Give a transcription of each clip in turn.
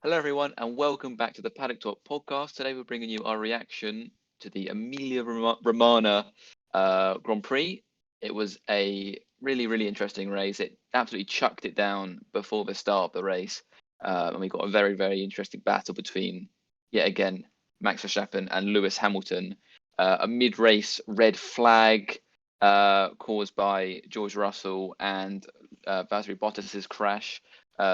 Hello, everyone, and welcome back to the Paddock Talk podcast. Today, we're bringing you our reaction to the Emilia Romagna Grand Prix. It was a really, really interesting race. It absolutely chucked it down before the start of the race, and we got a very, very interesting battle between, yet again, Max Verstappen and Lewis Hamilton. A mid-race red flag caused by George Russell and Valtteri Bottas's crash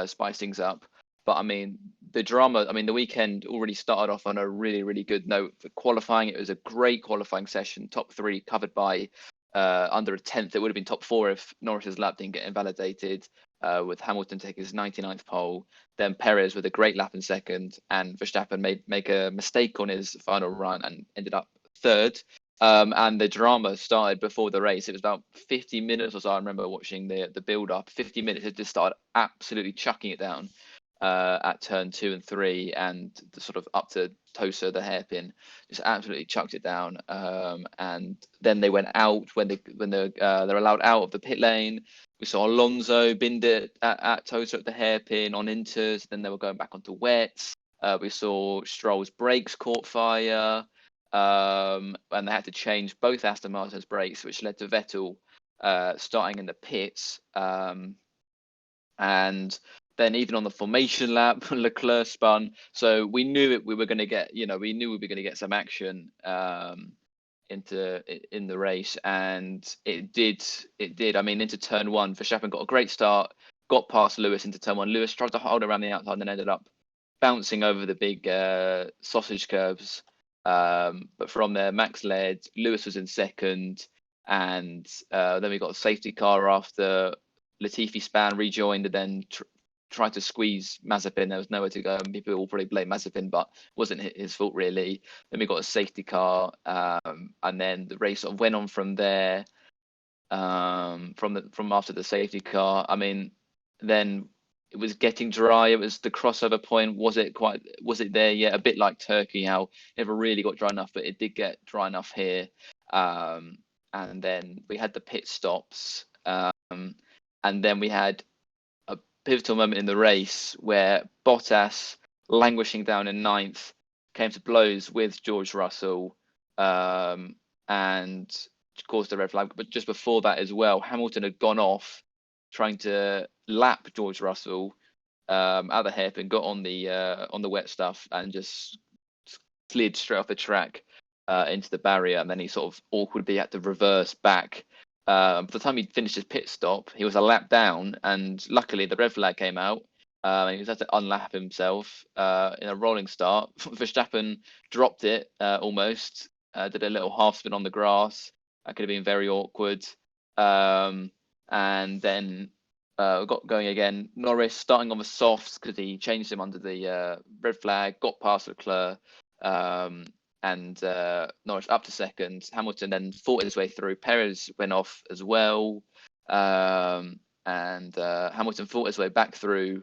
spiced things up. But I mean, the drama, the weekend already started off on a really, really good note. For qualifying, it was a great qualifying session, top three covered by under a tenth. It would have been top four if Norris's lap didn't get invalidated, with Hamilton taking his 99th pole. Then Perez with a great lap in second, and Verstappen make a mistake on his final run and ended up third. And the drama started before the race. It was about 50 minutes or so. I remember watching the build up. 50 minutes, it just started absolutely chucking it down at turn 2 and 3, and the sort of up to Tosa, the hairpin, just absolutely chucked it down. And then they went out when they're allowed out of the pit lane. We saw Alonso binned it at Tosa at the hairpin on inters. Then they were going back onto wets. We saw Stroll's brakes caught fire, and they had to change both Aston Martin's brakes, which led to Vettel starting in the pits. And then even on the formation lap, Leclerc spun. So we knew we were going to get, we knew we were going to get some action in the race, and it did. I mean, into turn one, Verstappen got a great start, got past Lewis into turn one. Lewis tried to hold around the outside and then ended up bouncing over the big sausage curves. But from there, Max led, Lewis was in second, and then we got a safety car after Latifi span, rejoined, and then tried to squeeze Mazepin. There was nowhere to go, and people will probably blame Mazepin, but it wasn't his fault really. Then we got a safety car, and then the race sort of went on from there. From after the safety car, I mean, then it was getting dry. It was the crossover point. Was it there yet? A bit like Turkey, how it never really got dry enough, but it did get dry enough here. And then we had the pit stops, and then we had a pivotal moment in the race where Bottas, languishing down in ninth, came to blows with George Russell, and caused a red flag. But just before that as well, Hamilton had gone off trying to lap George Russell at the hairpin, got on the wet stuff, and just slid straight off the track into the barrier. And then he sort of awkwardly had to reverse back. By the time he'd finished his pit stop, he was a lap down, and luckily the red flag came out. And he was had to unlap himself in a rolling start. Verstappen dropped it almost, did a little half spin on the grass. That could have been very awkward. And then got going again. Norris starting on the softs because he changed him under the red flag, got past Leclerc, and Norris up to second. Hamilton then fought his way through. Perez went off as well, and Hamilton fought his way back through,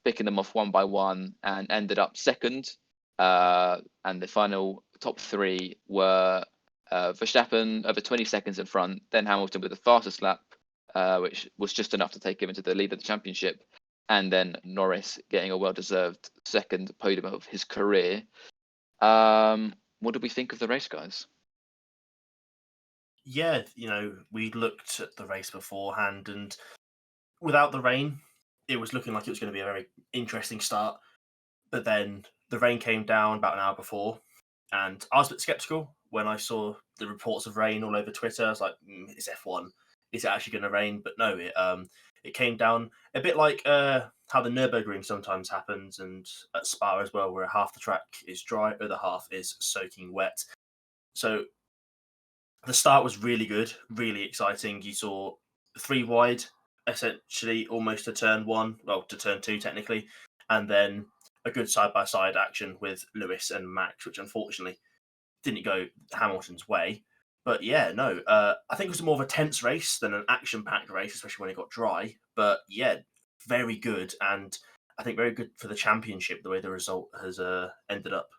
picking them off one by one, and ended up second. And the final top three were Verstappen over 20 seconds in front, then Hamilton with the fastest lap, which was just enough to take him into the lead of the championship, and then Norris getting a well-deserved second podium of his career. What did we think of the race, guys? Yeah, we looked at the race beforehand, and without the rain, it was looking like it was going to be a very interesting start. But then the rain came down about an hour before, and I was a bit skeptical when I saw the reports of rain all over Twitter. I was like, it's F1. Is it actually going to rain? But no, it came down a bit like how the Nürburgring sometimes happens, and at Spa as well, where half the track is dry, other half is soaking wet. So the start was really good, really exciting. You saw 3 wide, essentially almost to turn 1, well, to turn 2 technically, and then a good side-by-side action with Lewis and Max, which unfortunately didn't go Hamilton's way. But yeah, no, I think it was more of a tense race than an action-packed race, especially when it got dry. But yeah, very good, and I think very good for the championship, the way the result has ended up.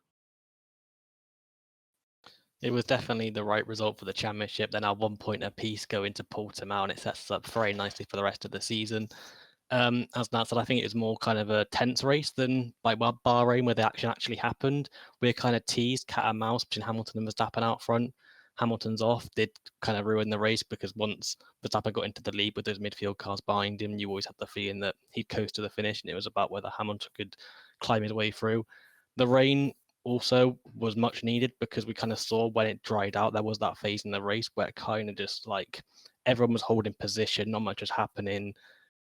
It was definitely the right result for the championship. Then at 1 point apiece go into Portimao, and it sets us up very nicely for the rest of the season. As Nat said, I think it was more kind of a tense race than like Bahrain, where the action actually happened. We're kind of teased cat and mouse between Hamilton and Verstappen out front. Hamilton's off did kind of ruin the race because once Verstappen got into the lead with those midfield cars behind him, you always had the feeling that he'd coast to the finish, and it was about whether Hamilton could climb his way through. The rain also was much needed because we kind of saw when it dried out, there was that phase in the race where it kind of just like everyone was holding position, not much was happening.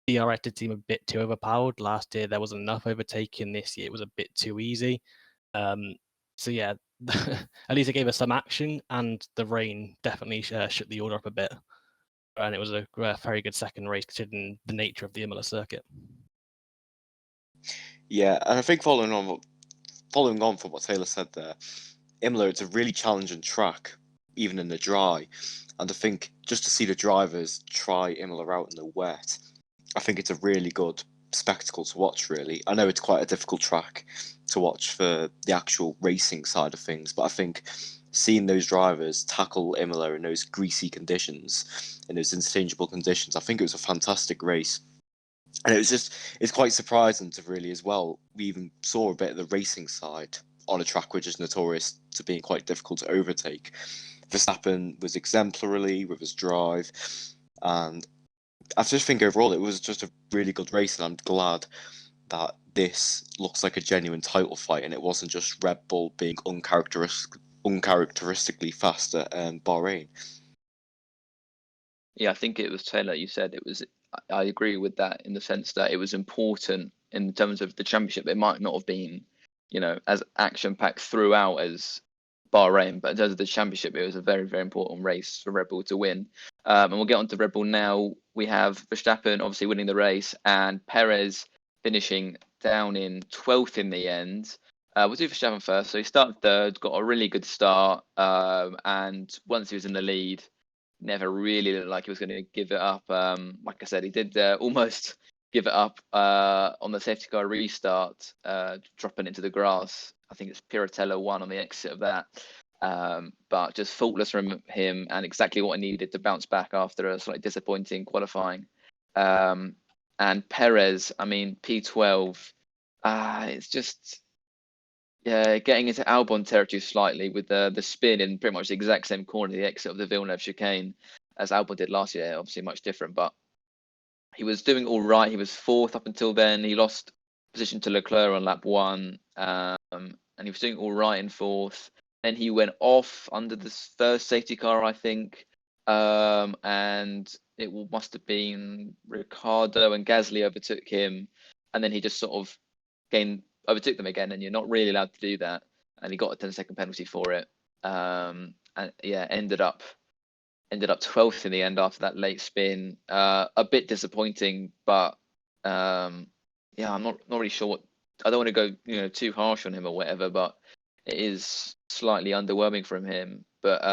DRS did seem a bit too overpowered. Last year there wasn't enough overtaking. This year it was a bit too easy. So yeah, at least it gave us some action, and the rain definitely shook the order up a bit. And it was a very good second race considering the nature of the Imola circuit. Yeah, and I think following on from what Taylor said there, Imola, it's a really challenging track, even in the dry. And I think just to see the drivers try Imola out in the wet, I think it's a really good spectacle to watch, really. I know it's quite a difficult track to watch for the actual racing side of things, but I think seeing those drivers tackle Imola in those greasy conditions, in those interchangeable conditions, I think it was a fantastic race. And it's quite surprising to really as well. We even saw a bit of the racing side on a track which is notorious to being quite difficult to overtake. Verstappen was exemplary with his drive, and I just think overall it was just a really good race, and I'm glad that this looks like a genuine title fight and it wasn't just Red Bull being uncharacteristically faster and Bahrain. Yeah, I think it was Taylor. You said it was. I agree with that in the sense that it was important in terms of the championship. It might not have been, as action-packed throughout as Bahrain, but in terms of the championship, it was a very, very important race for Red Bull to win. And we'll get on to Red Bull now. We have Verstappen obviously winning the race and Perez finishing down in 12th in the end. We'll do Verstappen first. So he started third, got a really good start, and once he was in the lead, never really looked like he was going to give it up. Like I said, he did almost give it up on the safety car restart, dropping into the grass. I think it's Piratello won on the exit of that. But just faultless from him and exactly what I needed to bounce back after a slightly disappointing qualifying. And Perez, I mean, P12, it's just getting into Albon territory slightly with the spin in pretty much the exact same corner, the exit of the Villeneuve chicane, as Albon did last year. Obviously much different, but he was doing all right. He was fourth up until then. He lost position to Leclerc on lap 1, and he was doing all right in fourth. Then he went off under the first safety car, I think, and it must have been Ricciardo and Gasly overtook him, and then he just sort of overtook them again, and you're not really allowed to do that. And he got a 10-second penalty for it. And yeah, ended up 12th in the end after that late spin. A bit disappointing, but I'm not really sure what. I don't want to go too harsh on him or whatever, but it is slightly underwhelming from him. But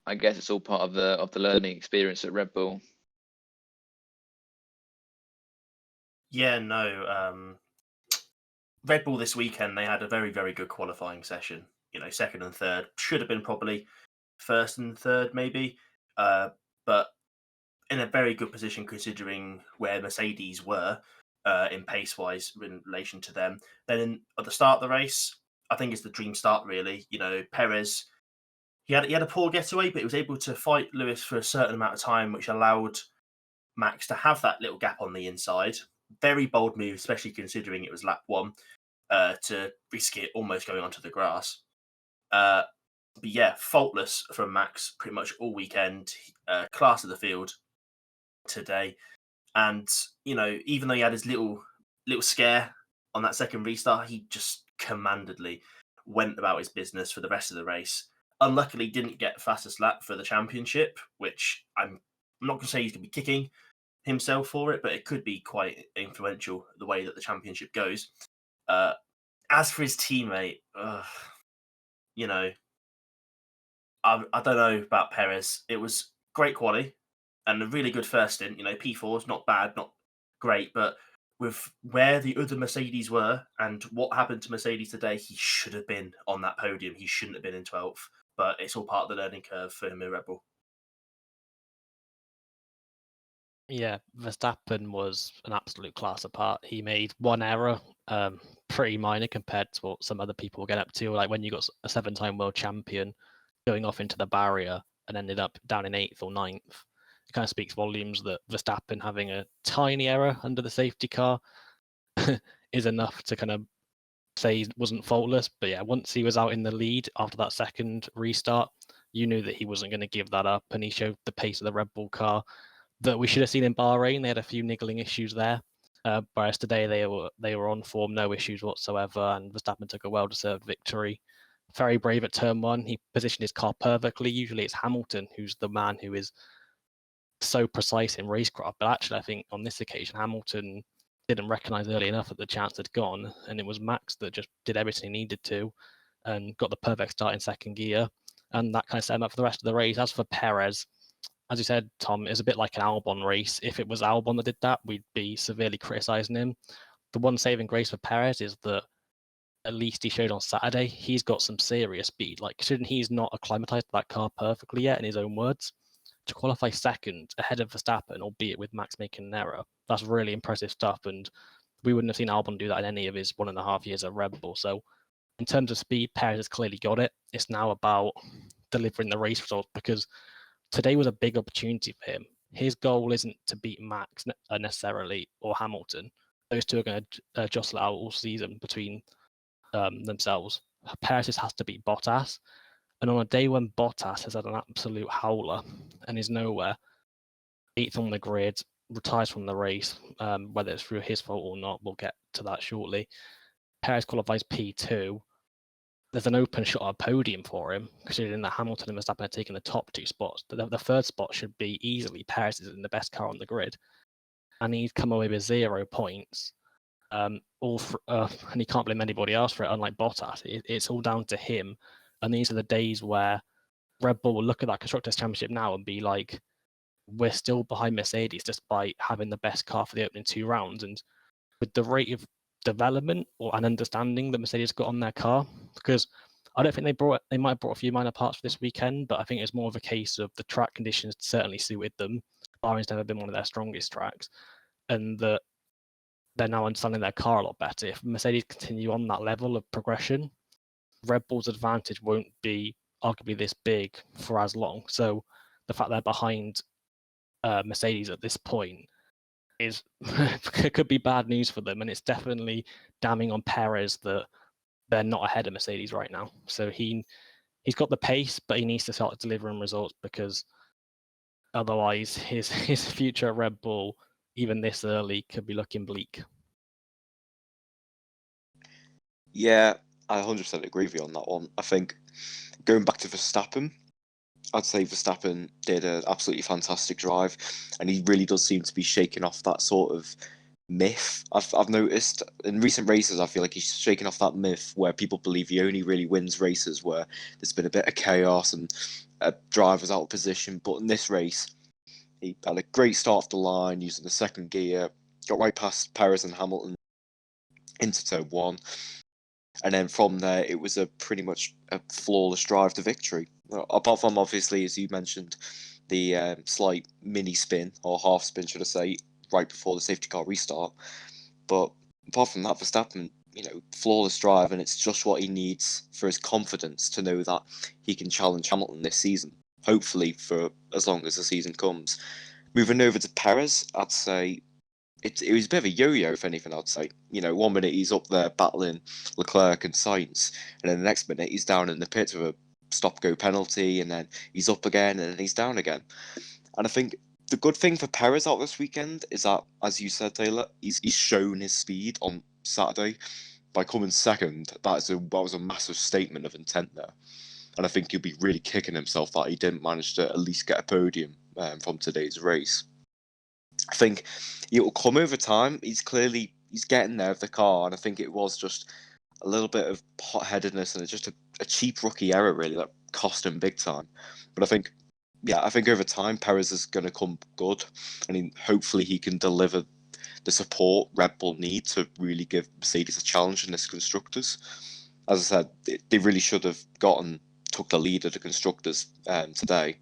I guess it's all part of the learning experience at Red Bull. Yeah, no. Red Bull this weekend, they had a very, very good qualifying session. Second and third should have been probably first and third, maybe, but in a very good position considering where Mercedes were in pace-wise in relation to them. Then at the start of the race, I think it's the dream start, really. Perez, he had a poor getaway, but he was able to fight Lewis for a certain amount of time, which allowed Max to have that little gap on the inside. Very bold move, especially considering it was lap 1, to risk it almost going onto the grass. But yeah, faultless from Max pretty much all weekend. Class of the field today. And, even though he had his little scare on that second restart, he just commandedly went about his business for the rest of the race. Unluckily, didn't get fastest lap for the championship, which I'm not going to say he's going to be kicking himself for it, but it could be quite influential the way that the championship goes. As for his teammate, I don't know about Perez. It was great quali and a really good first stint. P4 is not bad, not great, but with where the other Mercedes were and what happened to Mercedes today, he should have been on that podium. He shouldn't have been in 12th, but it's all part of the learning curve for him in Red Bull. Yeah, Verstappen was an absolute class apart. He made one error, pretty minor compared to what some other people get up to. Like when you got a 7-time world champion going off into the barrier and ended up down in 8th or 9th. It kind of speaks volumes that Verstappen having a tiny error under the safety car is enough to kind of say he wasn't faultless. But yeah, once he was out in the lead after that second restart, you knew that he wasn't going to give that up, and he showed the pace of the Red Bull car that we should have seen in Bahrain. They had a few niggling issues there, whereas today they were on form, no issues whatsoever, and Verstappen took a well-deserved victory. Very brave at turn 1. He positioned his car perfectly. Usually it's Hamilton who's the man who is so precise in racecraft, but actually I think on this occasion Hamilton didn't recognise early enough that the chance had gone, and it was Max that just did everything he needed to and got the perfect start in second gear, and that kind of set him up for the rest of the race. As for Perez, as you said, Tom, it's a bit like an Albon race. If it was Albon that did that, we'd be severely criticising him. The one saving grace for Perez is that at least he showed on Saturday he's got some serious speed. Like, considering he's not acclimatized to that car perfectly yet, in his own words, to qualify second ahead of Verstappen, albeit with Max making an error, that's really impressive stuff. And we wouldn't have seen Albon do that in any of his 1.5 years at Red Bull. So, in terms of speed, Perez has clearly got it. It's now about delivering the race results, because today was a big opportunity for him. His goal isn't to beat Max necessarily or Hamilton. Those two are going to jostle out all season between themselves. Perez has to beat Bottas. And on a day when Bottas has had an absolute howler and is nowhere, 8th on the grid, retires from the race, whether it's through his fault or not, we'll get to that shortly. Perez qualifies P2. There's an open shot at a podium for him, considering that Hamilton and Verstappen are taking the top 2 spots. The third spot should be easily Perez's in the best car on the grid. And he's come away with 0 points. And he can't blame anybody else for it, unlike Bottas. It's all down to him. And these are the days where Red Bull will look at that Constructors' Championship now and be like, we're still behind Mercedes despite having the best car for the opening 2 rounds. And with the rate of development or an understanding that Mercedes got on their car, because I don't think they might have brought a few minor parts for this weekend, but I think it's more of a case of the track conditions certainly suited them. Bahrain's never been one of their strongest tracks, and that they're now understanding their car a lot better. If Mercedes continue on that level of progression, Red Bull's advantage won't be arguably this big for as long. So the fact they're behind Mercedes at this point is could be bad news for them, and it's definitely damning on Perez that they're not ahead of Mercedes right now. So he's got the pace, but he needs to start delivering results, because otherwise his future at Red Bull, even this early, could be looking bleak. Yeah, I 100% agree with you on that one. I think going back to Verstappen, I'd say Verstappen did an absolutely fantastic drive, and he really does seem to be shaking off that sort of myth. I've noticed in recent races, I feel like he's shaking off that myth where people believe he only really wins races where there's been a bit of chaos and drivers out of position. But in this race, he had a great start off the line using the second gear, got right past Perez and Hamilton into turn 1. And then from there, it was a pretty much a flawless drive to victory. Apart from, obviously, as you mentioned, the slight mini spin, or half spin, should I say, right before the safety car restart. But apart from that, Verstappen, flawless drive, and it's just what he needs for his confidence to know that he can challenge Hamilton this season, hopefully for as long as the season comes. Moving over to Perez, I'd say it was a bit of a yo-yo, if anything, I'd say. 1 minute he's up there battling Leclerc and Sainz, and then the next minute he's down in the pits with a stop-go penalty, and then he's up again, and then he's down again. And I think the good thing for Perez out this weekend is that, as you said, Taylor, he's shown his speed on Saturday. By coming second, that was a massive statement of intent there. And I think he'll be really kicking himself that he didn't manage to at least get a podium from today's race. I think it will come over time. He's getting there with the car, and I think it was just a little bit of hot-headedness and just a cheap rookie error, really, that cost him big time. But I think over time, Perez is going to come good, and hopefully he can deliver the support Red Bull need to really give Mercedes a challenge in this Constructors. As I said, they really should have took the lead of the Constructors today.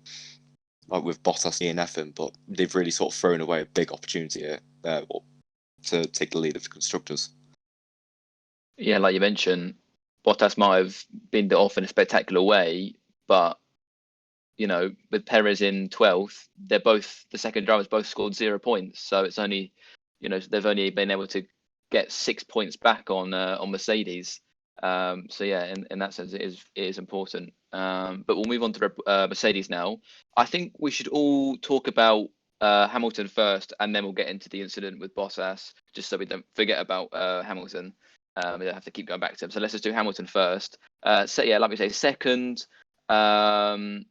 like with Bottas DNFing, but they've really sort of thrown away a big opportunity here to take the lead of the constructors. Yeah, like you mentioned, Bottas might have been off in a spectacular way, but with Perez in 12th, the second drivers both scored 0 points. So it's only, they've only been able to get 6 points back on Mercedes. So yeah, in that sense, it is important. But we'll move on to Mercedes now. I think we should all talk about Hamilton first, and then we'll get into the incident with Bottas, just so we don't forget about Hamilton. We don't have to keep going back to him. So let's just do Hamilton first. So yeah, like we say, second. Not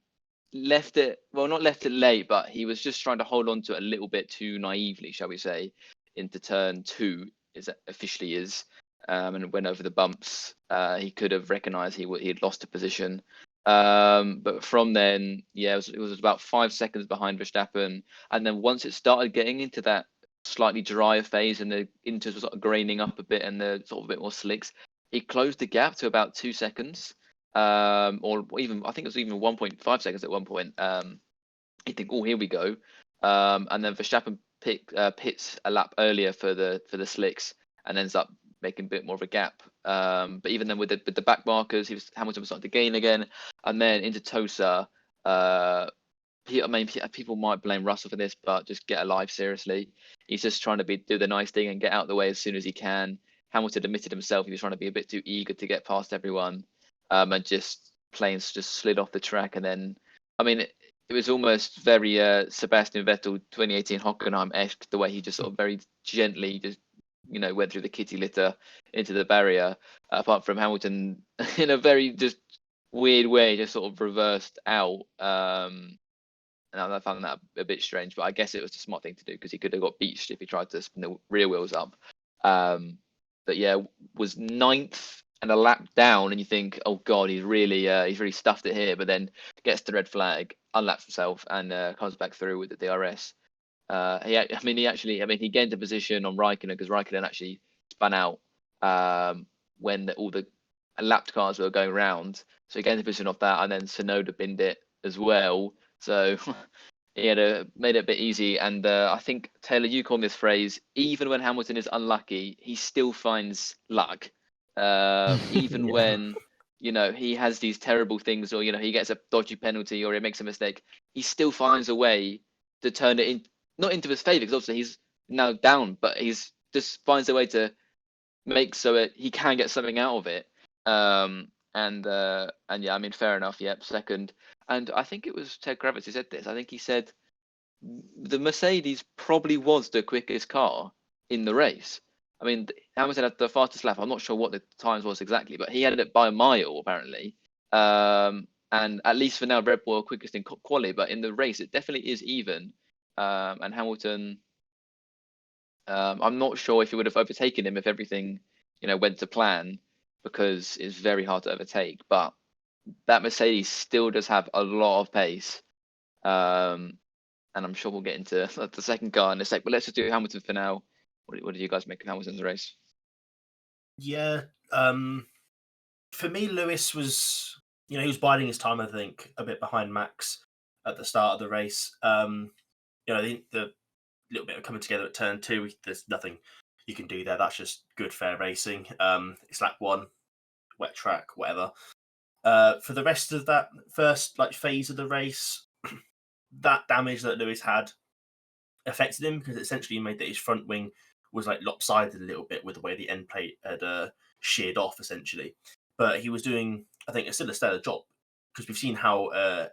left it late, but he was just trying to hold on to it a little bit too naively, shall we say, into turn 2, is officially is, and went over the bumps. He could have recognised he had lost a position, but from then, yeah, it was about 5 seconds behind Verstappen, and then once it started getting into that slightly drier phase and the inters were sort of graining up a bit and the sort of a bit more slicks, he closed the gap to about 2 seconds. Or even I think it was even 1.5 seconds at one point. You think, oh, here we go, and then Verstappen pits a lap earlier for the slicks and ends up making a bit more of a gap. But even then, with the back markers, Hamilton was starting to gain again, and then into Tosa. People might blame Russell for this, but just get alive, seriously. He's just trying to do the nice thing and get out of the way as soon as he can. Hamilton admitted himself he was trying to be a bit too eager to get past everyone. And planes just slid off the track, and then, I mean, it was almost very Sebastian Vettel 2018 Hockenheim-esque, the way he just sort of very gently just went through the kitty litter into the barrier. Apart from Hamilton, in a very just weird way, just sort of reversed out. And I found that a bit strange, but I guess it was the smart thing to do because he could have got beached if he tried to spin the rear wheels up. But yeah, was 9th and a lap down, and you think, oh god, he's really stuffed it here. But then gets the red flag, unlaps himself, and comes back through with the DRS. He gained a position on Raikkonen because Raikkonen actually spun out when all the lapped cars were going round. So he gained a position off that, and then Tsunoda binned it as well. So he made it a bit easy. And I think, Taylor, you coined this phrase, even when Hamilton is unlucky, he still finds luck. Even when, he has these terrible things, or, he gets a dodgy penalty or he makes a mistake, he still finds a way to turn it not into his favour, because obviously he's now down, but he's just finds a way to make so he can get something out of it. And yeah, I mean, fair enough. Yep, second. And I think it was Ted Kravitz who said this. I think he said the Mercedes probably was the quickest car in the race. I mean, Hamilton had the fastest lap. I'm not sure what the times was exactly, but he had it by a mile apparently. And at least for now, Red Bull are quickest in quali, but in the race, it definitely is even. And Hamilton, I'm not sure if he would have overtaken him if everything, went to plan, because it's very hard to overtake. But that Mercedes still does have a lot of pace. And I'm sure we'll get into the second car in a sec. But let's just do Hamilton for now. What did you guys make of Hamilton's race? Yeah, for me, Lewis was, he was biding his time, I think, a bit behind Max at the start of the race. The little bit of coming together at turn 2, there's nothing you can do there. That's just good, fair racing. It's lap 1, wet track, whatever. For the rest of that first phase of the race, that damage that Lewis had affected him, because it essentially made that his front wing was lopsided a little bit with the way the end plate had sheared off, essentially. But he was doing, I think, still a stellar job, because we've seen how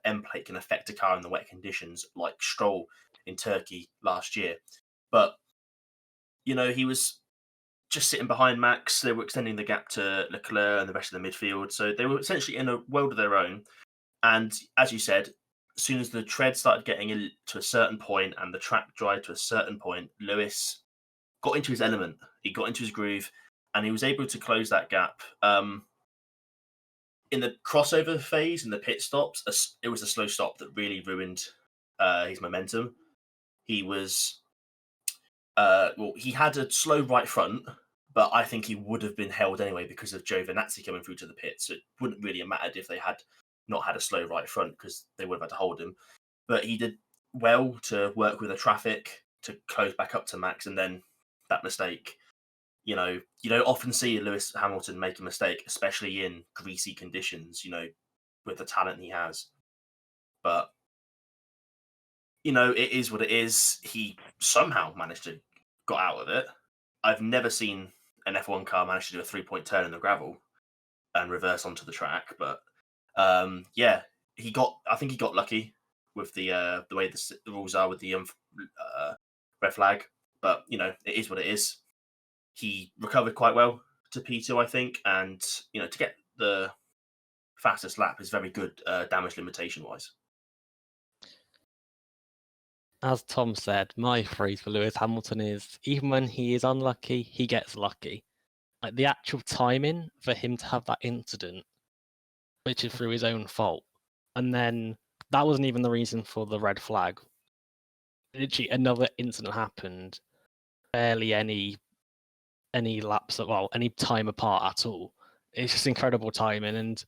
end plate can affect a car in the wet conditions, like Stroll in Turkey last year. But he was just sitting behind Max. They were extending the gap to Leclerc and the rest of the midfield, so they were essentially in a world of their own. And as you said, as soon as the tread started getting to a certain point and the track dried to a certain point, Lewis got into his element. He got into his groove, and he was able to close that gap. In the crossover phase, in the pit stops, it was a slow stop that really ruined his momentum. He was, he had a slow right front, but I think he would have been held anyway because of Giovinazzi coming through to the pit. So it wouldn't really have mattered if they had not had a slow right front, because they would have had to hold him. but he did well to work with the traffic to close back up to Max, and then that mistake. You don't often see Lewis Hamilton make a mistake, especially in greasy conditions, with the talent he has. But, it is what it is. He somehow managed to got out of it. I've never seen an F1 car manage to do a 3-point turn in the gravel and reverse onto the track. But, I think he got lucky with the way the rules are with the red flag. But, it is what it is. He recovered quite well to P2, I think, and to get the fastest lap is very good damage limitation wise. As Tom said, my phrase for Lewis Hamilton is even when he is unlucky, he gets lucky. Like the actual timing for him to have that incident, which is through his own fault, and then that wasn't even the reason for the red flag. Literally, another incident happened, barely any laps, any time apart at all. It's just incredible timing, and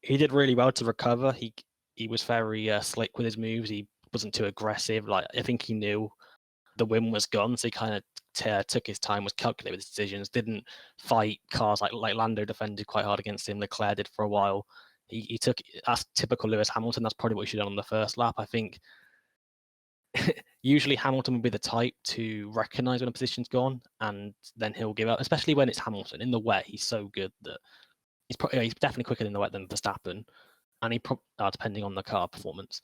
he did really well to recover. He was very slick with his moves. He wasn't too aggressive. Like I think he knew the win was gone, so he kind of took his time, was calculated with his decisions, didn't fight cars like Lando defended quite hard against him. Leclerc did for a while. He took, that's typical Lewis Hamilton. That's probably what he should have done on the first lap. I think usually Hamilton would be the type to recognise when a position's gone and then he'll give up, especially when it's Hamilton. In the wet, he's so good that he's definitely quicker in the wet than Verstappen, and depending on the car performance.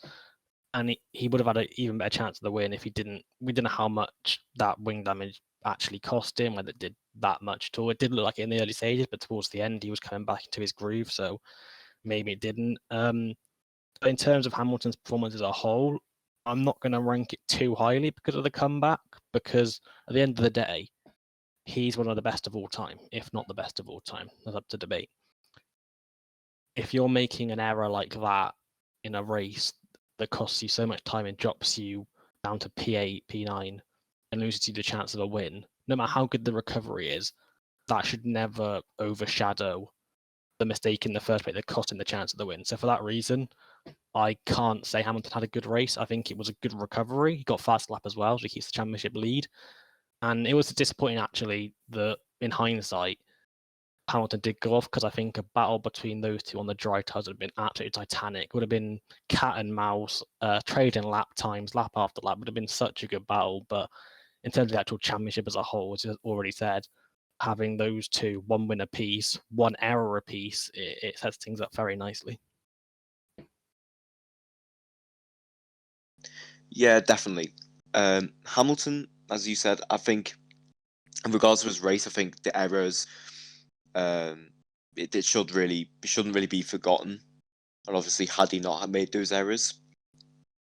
And he would have had an even better chance of the win if we didn't know how much that wing damage actually cost him, whether it did that much at all. It did look like it in the early stages, but towards the end he was coming back into his groove, so maybe it didn't. But in terms of Hamilton's performance as a whole, I'm not going to rank it too highly because of the comeback, because at the end of the day, he's one of the best of all time, if not the best of all time. That's up to debate. If you're making an error like that in a race that costs you so much time and drops you down to P8, P9, and loses you the chance of a win, no matter how good the recovery is, that should never overshadow the mistake in the first place that cost him the chance of the win. So for that reason, I can't say Hamilton had a good race. I think it was a good recovery. He got fast lap as well, so he keeps the championship lead. And it was disappointing, actually, that in hindsight, Hamilton did go off, because I think a battle between those two on the dry tyres would have been absolutely titanic. It would have been cat and mouse, trading lap times, lap after lap. It would have been such a good battle. But in terms of the actual championship as a whole, as I already said, having those two, one win apiece, one error apiece, it sets things up very nicely. Yeah, definitely. Hamilton, as you said, I think in regards to his race, I think the errors, it shouldn't really be forgotten. And obviously, had he not made those errors,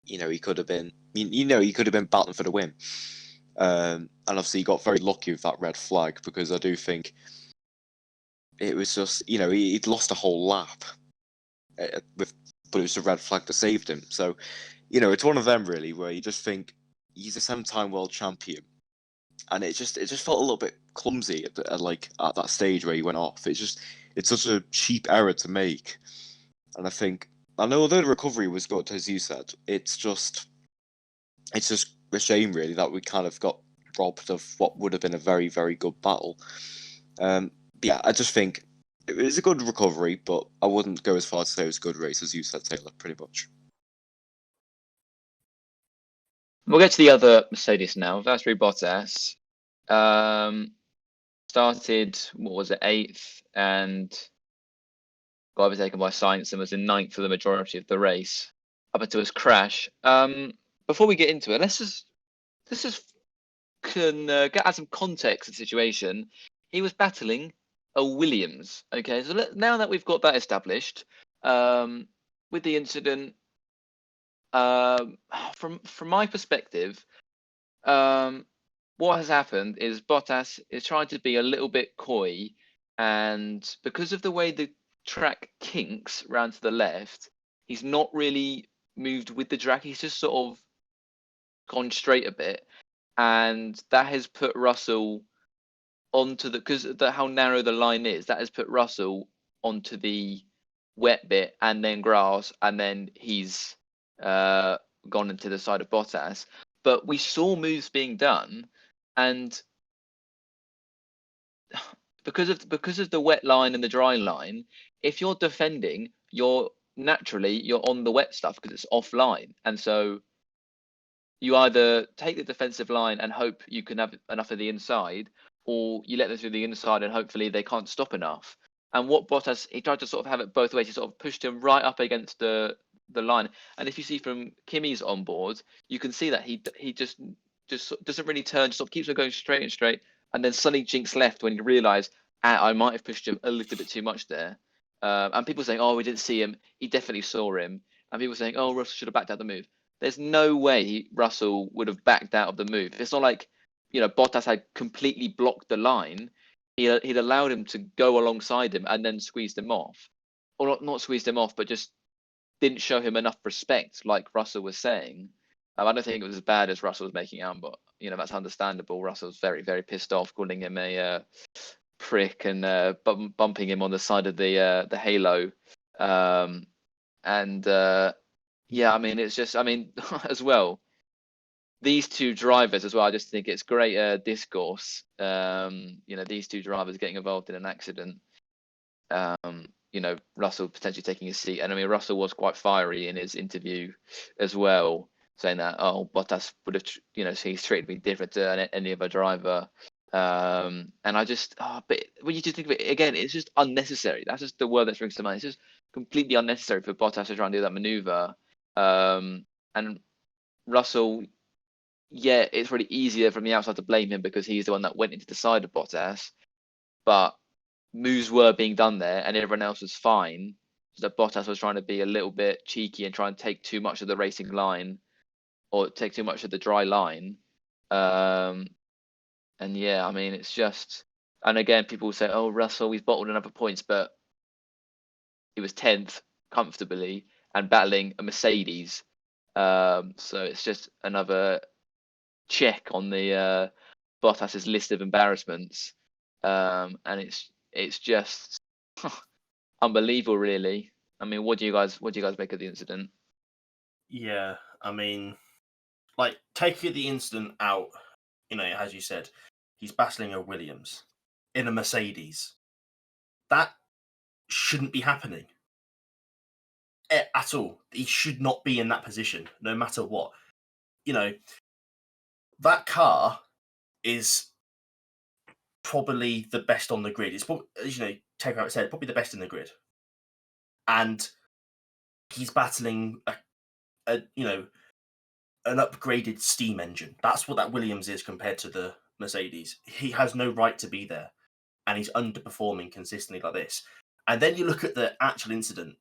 he could have been, battling for the win. And obviously, he got very lucky with that red flag, because I do think it was just, he'd lost a whole lap, but it was the red flag that saved him. So, it's one of them really where you just think he's a 7-time world champion, and it just felt a little bit clumsy at that stage where he went off. It's such a cheap error to make, and I know although the recovery was good, as you said, it's just a shame really that we kind of got robbed of what would have been a very, very good battle. But yeah, I just think it was a good recovery, but I wouldn't go as far to say it was a good race, as you said, Taylor, pretty much. We'll get to the other Mercedes now. Valtteri Bottas started, what was it, 8th, and got overtaken by Sainz and was in 9th for the majority of the race up until his crash. Before we get into it, let's just add some context to the situation. He was battling a Williams. Okay, so now that we've got that established, with the incident, from my perspective, what has happened is Bottas is trying to be a little bit coy, and because of the way the track kinks round to the left, he's not really moved with the track. He's just sort of gone straight a bit, and that has put Russell onto because how narrow the line is. That has put Russell onto the wet bit and then grass, and then he's gone into the side of Bottas. But we saw moves being done, and because of the wet line and the dry line, if you're defending, you're on the wet stuff because it's offline, and so you either take the defensive line and hope you can have enough of the inside, or you let them through the inside and hopefully they can't stop enough. And what Bottas, he tried to sort of have it both ways. He sort of pushed him right up against the line. And if you see from Kimi's onboard, you can see that he just doesn't really turn, just sort of keeps on going straight and straight, and then suddenly jinks left when you realise I might have pushed him a little bit too much there. And people saying, "Oh, we didn't see him." He definitely saw him. And people saying, "Oh, Russell should have backed out the move." There's no way Russell would have backed out of the move. It's not like, Bottas had completely blocked the line. He'd allowed him to go alongside him and then squeezed him off, or not squeezed him off, but just didn't show him enough respect, like Russell was saying. I don't think it was as bad as Russell was making out, but that's understandable. Russell's very, very pissed off, calling him a prick and bumping him on the side of the halo, yeah, I mean, it's just, as well, these two drivers as well, I just think it's great discourse. These two drivers getting involved in an accident. Russell potentially taking his seat. And I mean, Russell was quite fiery in his interview as well, saying that, Bottas would have, he's treated me different to any other driver. And I just, but when you just think of it again, it's just unnecessary. That's just the word that springs to mind. It's just completely unnecessary for Bottas to try and do that maneuver. And Russell, yeah, it's really easier from the outside to blame him because he's the one that went into the side of Bottas, but moves were being done there and everyone else was fine. So Bottas was trying to be a little bit cheeky and try and take too much of the racing line or take too much of the dry line. And yeah, I mean, it's just, and again, people say, "Oh, Russell, he's bottled enough points," but he was 10th comfortably and battling a Mercedes. So it's just another check on the Bottas's list of embarrassments. And it's just unbelievable, really. I mean, what do you guys make of the incident? Yeah, I mean, like, taking the incident out, as you said, he's battling a Williams in a Mercedes. That shouldn't be happening at all. He should not be in that position, no matter what. That car is probably the best on the grid. It's probably, take out said, probably the best in the grid. And he's battling an upgraded steam engine. That's what that Williams is compared to the Mercedes. He has no right to be there, and he's underperforming consistently like this. And then you look at the actual incident.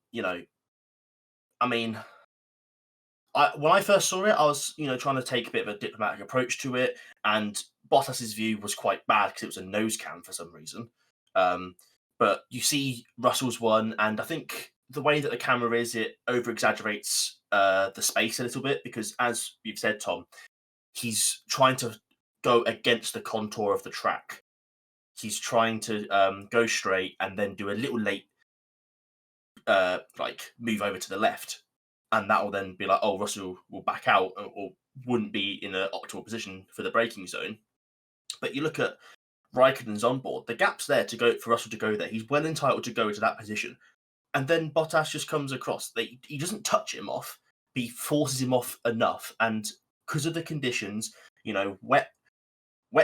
I mean, when I first saw it, I was trying to take a bit of a diplomatic approach to it, and Bottas's view was quite bad because it was a nose cam for some reason. But you see Russell's one, and I think the way that the camera is, it over exaggerates the space a little bit because, as you've said, Tom, he's trying to go against the contour of the track. He's trying to go straight and then do a little late move over to the left, and that will then be like, oh, Russell will back out or wouldn't be in an optimal position for the braking zone. But you look at Raikkonen's onboard, the gap's there for Russell to go there. He's well entitled to go to that position. And then Bottas just comes across. He doesn't touch him off, but he forces him off enough. And because of the conditions, wet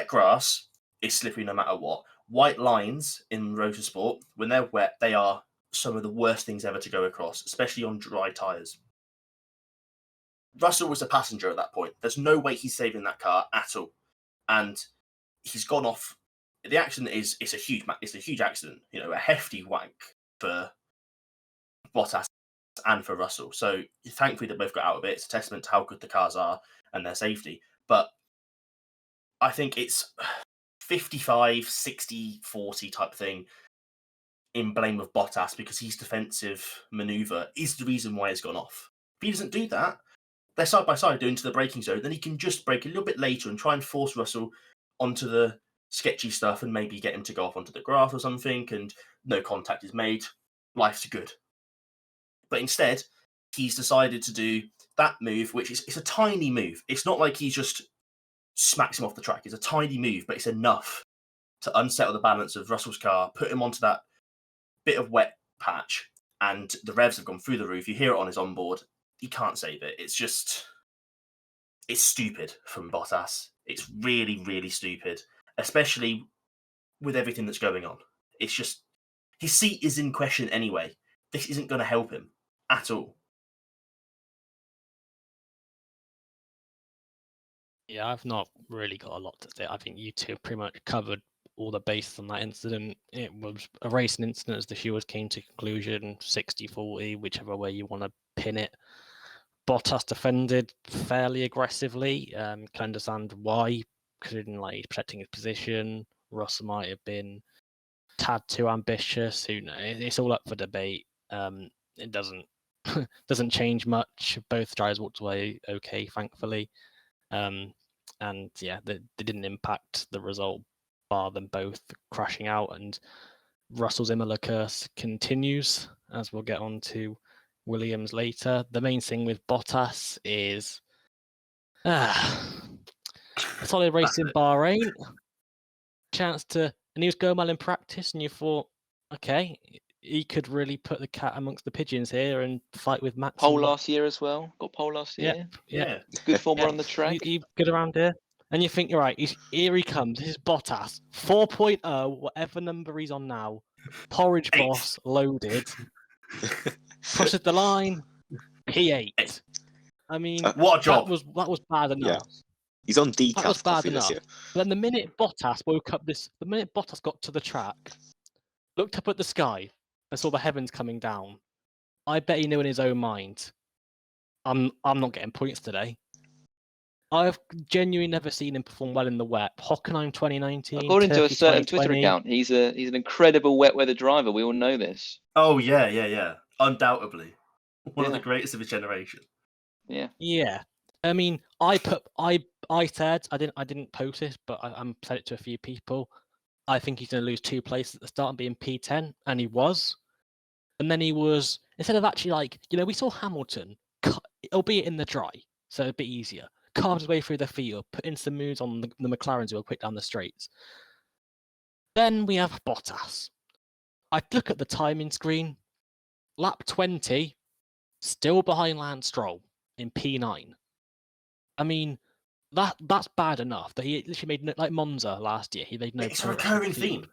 grass is slippery no matter what. White lines in motorsport, when they're wet, they are some of the worst things ever to go across, especially on dry tyres. Russell was a passenger at that point. There's no way he's saving that car at all. And he's gone off. The accident it's a huge accident, a hefty wank for Bottas and for Russell. So thankfully they both got out of it. It's a testament to how good the cars are and their safety. But I think it's 55, 60, 40 type thing in blame of Bottas because his defensive manoeuvre is the reason why it's gone off. If he doesn't do that, they're side by side doing to the braking zone, then he can just brake a little bit later and try and force Russell onto the sketchy stuff and maybe get him to go off onto the grass or something, and no contact is made. Life's good. But instead, he's decided to do that move, which is it's a tiny move. It's not like he just smacks him off the track. It's a tiny move, but it's enough to unsettle the balance of Russell's car, put him onto that bit of wet patch, and the revs have gone through the roof. You hear it on his onboard. He can't save it. It's stupid from Bottas. It's really, really stupid, especially with everything that's going on. It's just, his seat is in question anyway. This isn't going to help him at all. Yeah, I've not really got a lot to say. I think you two pretty much covered all the bases on that incident. It was a racing incident as the viewers came to conclusion, 60-40, whichever way you want to pin it. Bottas defended fairly aggressively. Can understand why, considering like he's protecting his position. Russell might have been tad too ambitious. Who knows? It's all up for debate. It doesn't change much. Both drivers walked away okay, thankfully. And yeah, they didn't impact the result, bar them both crashing out. And Russell's Imola curse continues, as we'll get on to Williams later. The main thing with Bottas is a solid race in Bahrain. Chance to, and he was going well in practice, and you thought, okay, he could really put the cat amongst the pigeons here and fight with Max. Pole last year as well. Got pole last year. Yeah. Good form on the track. He's good around here. And you think, you're right, here he comes. This is Bottas. 4.0, whatever number he's on now. Porridge 8. boss loaded. Crosses the line. P8. I mean, What a job. That was bad enough. Yeah. He's on decaf That was bad coffee enough. this year. But then the minute Bottas got to the track, looked up at the sky and saw the heavens coming down, I bet he knew in his own mind, I'm not getting points today. I've genuinely never seen him perform well in the wet. Hockenheim 2019. According to a Turkey certain Twitter 2020. account, he's an incredible wet weather driver. We all know this. Oh, yeah. Undoubtedly. One of the Yeah. greatest of his generation. Yeah. Yeah. I mean, I said I didn't post this, but I said it to a few people. I think he's going to lose 2 places at the start and be in P10, and he was. And then he was, instead of actually we saw Hamilton, albeit in the dry, so a bit easier, carved his way through the field, put in some moves on the McLarens who were quick down the straights. Then we have Bottas. I look at the timing screen, lap 20, still behind Lance Stroll in P9. I mean, that's bad enough that he literally made like Monza last year. He made no. It's a recurring theme.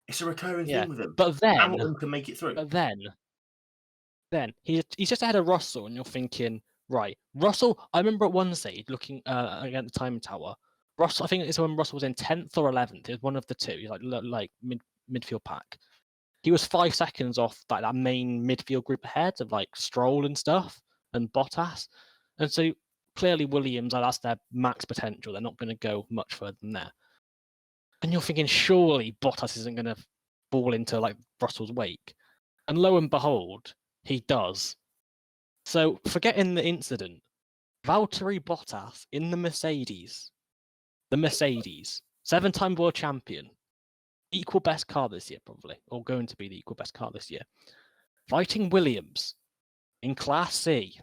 It's a recurring theme with him. But then Hamilton can make it through. But then he's just ahead of Russell, and you're thinking, right, Russell. I remember at one stage looking again at the timing tower. Russell, I think it's when Russell was in 10th or 11th. It was one of the two. He's like midfield pack. He was 5 seconds off that main midfield group ahead of like Stroll and stuff and Bottas, and so clearly Williams, that's their max potential. They're not going to go much further than there. And you're thinking, surely Bottas isn't going to fall into like Russell's wake. And lo and behold, he does. So forgetting the incident, Valtteri Bottas in the Mercedes, 7-time world champion, equal best car this year probably, or going to be the equal best car this year, fighting Williams in Class C.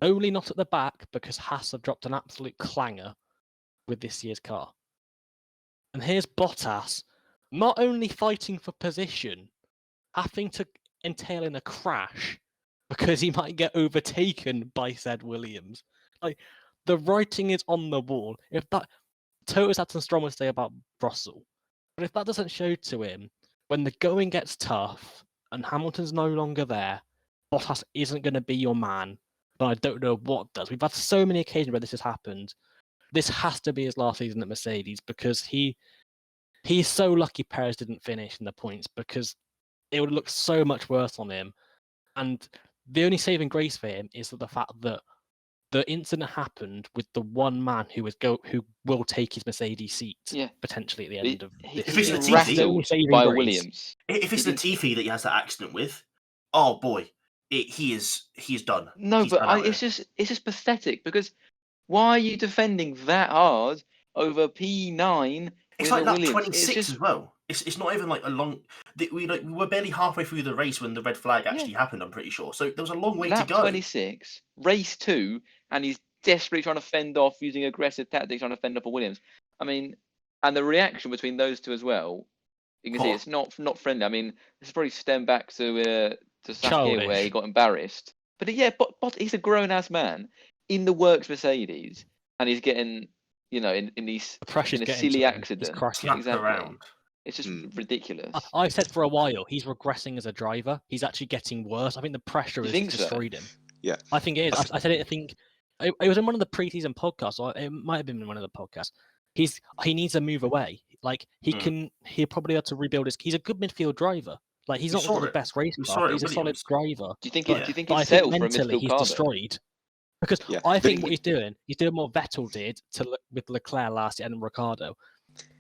Only not at the back because Haas have dropped an absolute clanger with this year's car. And here's Bottas, not only fighting for position, having to entail in a crash because he might get overtaken by said Williams. Like, the writing is on the wall. If that, Toto's had some strong to say about Russell, but if that doesn't show to him, when the going gets tough and Hamilton's no longer there, Bottas isn't going to be your man. But I don't know what does. We've had so many occasions where this has happened. This has to be his last season at Mercedes because he's so lucky Perez didn't finish in the points because it would look so much worse on him. And the only saving grace for him is the fact that the incident happened with the one man who will take his Mercedes seat potentially at the end of this. If it's He's Latifi by Williams. If it's Latifi that he has that accident with, oh boy. He is done. No, He's but done out it's just pathetic because why are you defending that hard over P9? It's with like a lap Williams? 26 as well. It's not even like a long. We were barely halfway through the race when the red flag actually happened. I'm pretty sure. So there was a long way to Lap go. 26, race 2, and he's desperately trying to fend off using aggressive tactics, trying to fend off a Williams. I mean, and the reaction between those two as well, you can see it's not friendly. I mean, this probably stemmed back to Sakir where he Childish. got embarrassed. But but he's a grown ass man in the works Mercedes, and he's getting, in these The pressure's in a getting silly to him. He's accident. cracking. Slapped Exactly. around. It's just ridiculous. I said for a while he's regressing as a driver. He's actually getting worse. I think the pressure You has think so? destroyed him. Yeah. I think it is. I said it. I think it was in one of the preseason podcasts, or it might have been in one of the podcasts. He needs to move away. Like he'll probably have to rebuild his. He's a good midfield driver. Like he's We not saw got the it. best race We car, saw but it he's a at solid Williams. driver. Do you think But- do you think But he'd I think settle for a mentally midfield he's car? destroyed. Because Yeah. I think But what he's doing what Vettel did with Leclerc last year and Ricciardo.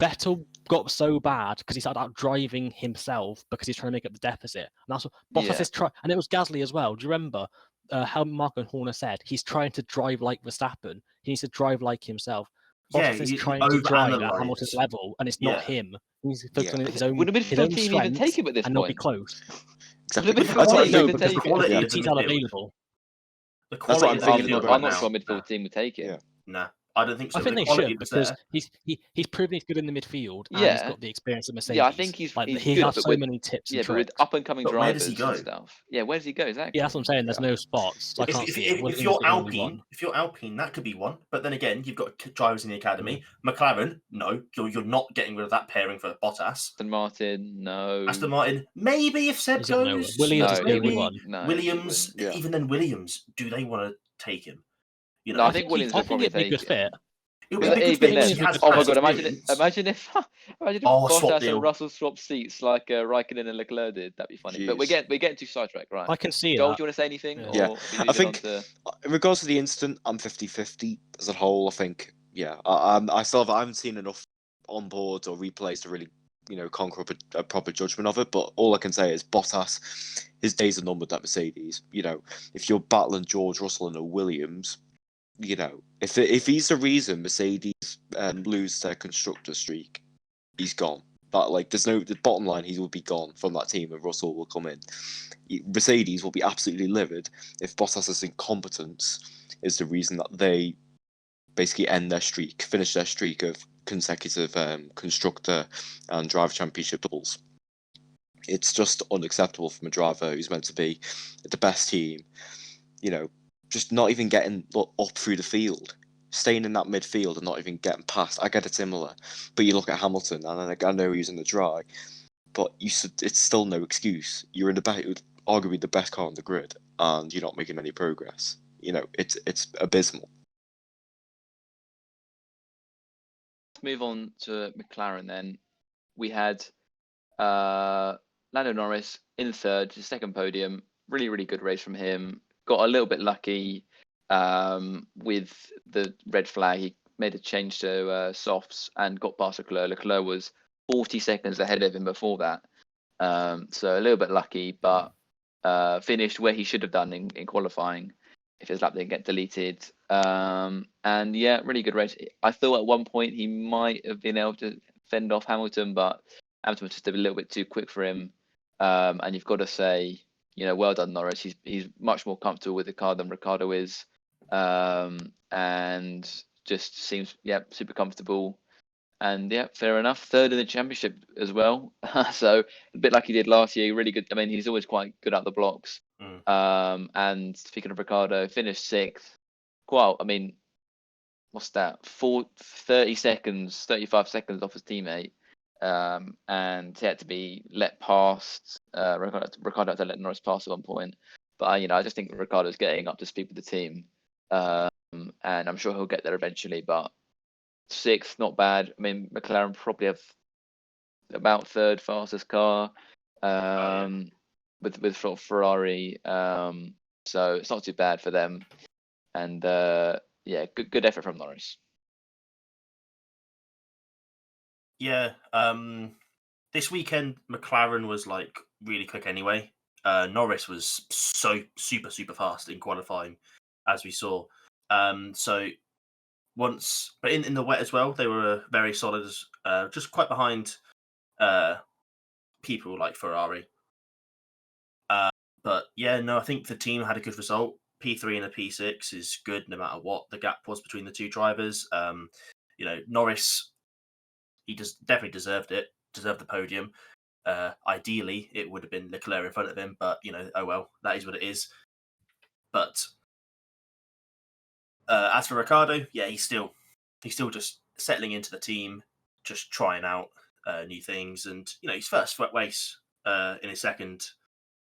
Vettel got so bad because he started out driving himself because he's trying to make up the deficit. And that's what Bottas is trying. And it was Gasly as well. Do you remember how Marco Horner said he's trying to drive like Verstappen? He needs to drive like himself. Bottas is he trying to drive at overanalyzed. Hamilton's level, and it's not him. He's focusing on his own. Would a his midfield own team even take strengths, him at this and they'll be point? close. Would a Exactly. midfield That's what team I even know, take the him? quality The of the teams are available. The That's what quality I'm of the thinking midfield about I'm right not sure a now. midfield team would take him. Yeah. Nah, I don't think so. I think The they quality should was because there. he's proven he's good in the midfield and he's Yeah. got the experience of Mercedes. Yeah, I think he's like he's he good, has but so with many tips and but with tricks. up and coming But where drivers does he go? and stuff. Yeah, where does he go exactly? Yeah, that's what I'm saying. There's Yeah. no spots. So I can't see it. If Williams you're is the only one. Alpine, that could be one. But then again, you've got drivers in the academy. McLaren, no, you're not getting rid of that pairing for Bottas. Aston Martin, no. Aston Martin, maybe if Seb He's got nowhere. goes. Williams is the only maybe one. No, Williams. he wouldn't. Even then, Williams, do they want to take him? You know, No, I I think think Williams I would think probably it'd be a good take fit. it would Because be a good even fit then, because he has oh my past god, experience. imagine if swap Bottas deal. and Russell swap seats like Raikkonen and Leclerc did. That'd be funny. But we're Jeez. getting too sidetracked, right? I can see Joel, that. do you want to say anything? Yeah. Or Yeah, are we I moving think on to... in regards to the incident, I'm 50-50 as a whole. I think, I haven't seen enough on boards or replays to really, conquer a proper judgment of it. But all I can say is Bottas, his days are numbered at Mercedes. If you're battling George Russell and a Williams, if he's the reason Mercedes lose their constructor streak, he's gone. But the bottom line, he will be gone from that team, and Russell will come in. Mercedes will be absolutely livid if Bottas's incompetence is the reason that they basically finish their streak of consecutive constructor and driver championship doubles. It's just unacceptable from a driver who's meant to be the best team, just not even getting up through the field, staying in that midfield and not even getting past. I get it's similar, but you look at Hamilton, and I know he's in the dry, but it's still no excuse. You're in arguably the best car on the grid, and you're not making any progress. It's abysmal. Let's move on to McLaren then. We had Lando Norris in third, his second podium. Really, really good race from him. Got a little bit lucky with the red flag. He made a change to softs and got past Leclerc. Leclerc was 40 seconds ahead of him before that. So a little bit lucky, but finished where he should have done in qualifying if his lap didn't get deleted. And yeah, really good race. I thought at one point he might have been able to fend off Hamilton, but Hamilton was just a little bit too quick for him. And you've got to say, well done, Norris. He's much more comfortable with the car than Ricciardo is, and just seems super comfortable. And yeah, fair enough. Third in the championship as well. So a bit like he did last year. Really good. I mean, he's always quite good out the blocks. And speaking of Ricciardo, finished sixth. Well, I mean, what's that? 35 seconds off his teammate. And he had to be let past. Ricciardo had to let Norris pass at one point. But I just think Ricciardo's getting up to speed with the team. And I'm sure he'll get there eventually. But sixth, not bad. I mean, McLaren probably have about third fastest car, with sort of Ferrari. So it's not too bad for them. And good effort from Norris. Yeah. This weekend McLaren was really quick anyway. Norris was so super fast in qualifying, as we saw. So once, but in the wet as well, they were very solid, just quite behind people like Ferrari. But yeah, no, I think the team had a good result. P3 and a P6 is good no matter what the gap was between the two drivers. Norris, he definitely deserved the podium. Ideally, it would have been Leclerc in front of him, but oh well, that is what it is. But as for Ricciardo, yeah, he's still just settling into the team, just trying out new things, and his first race in his second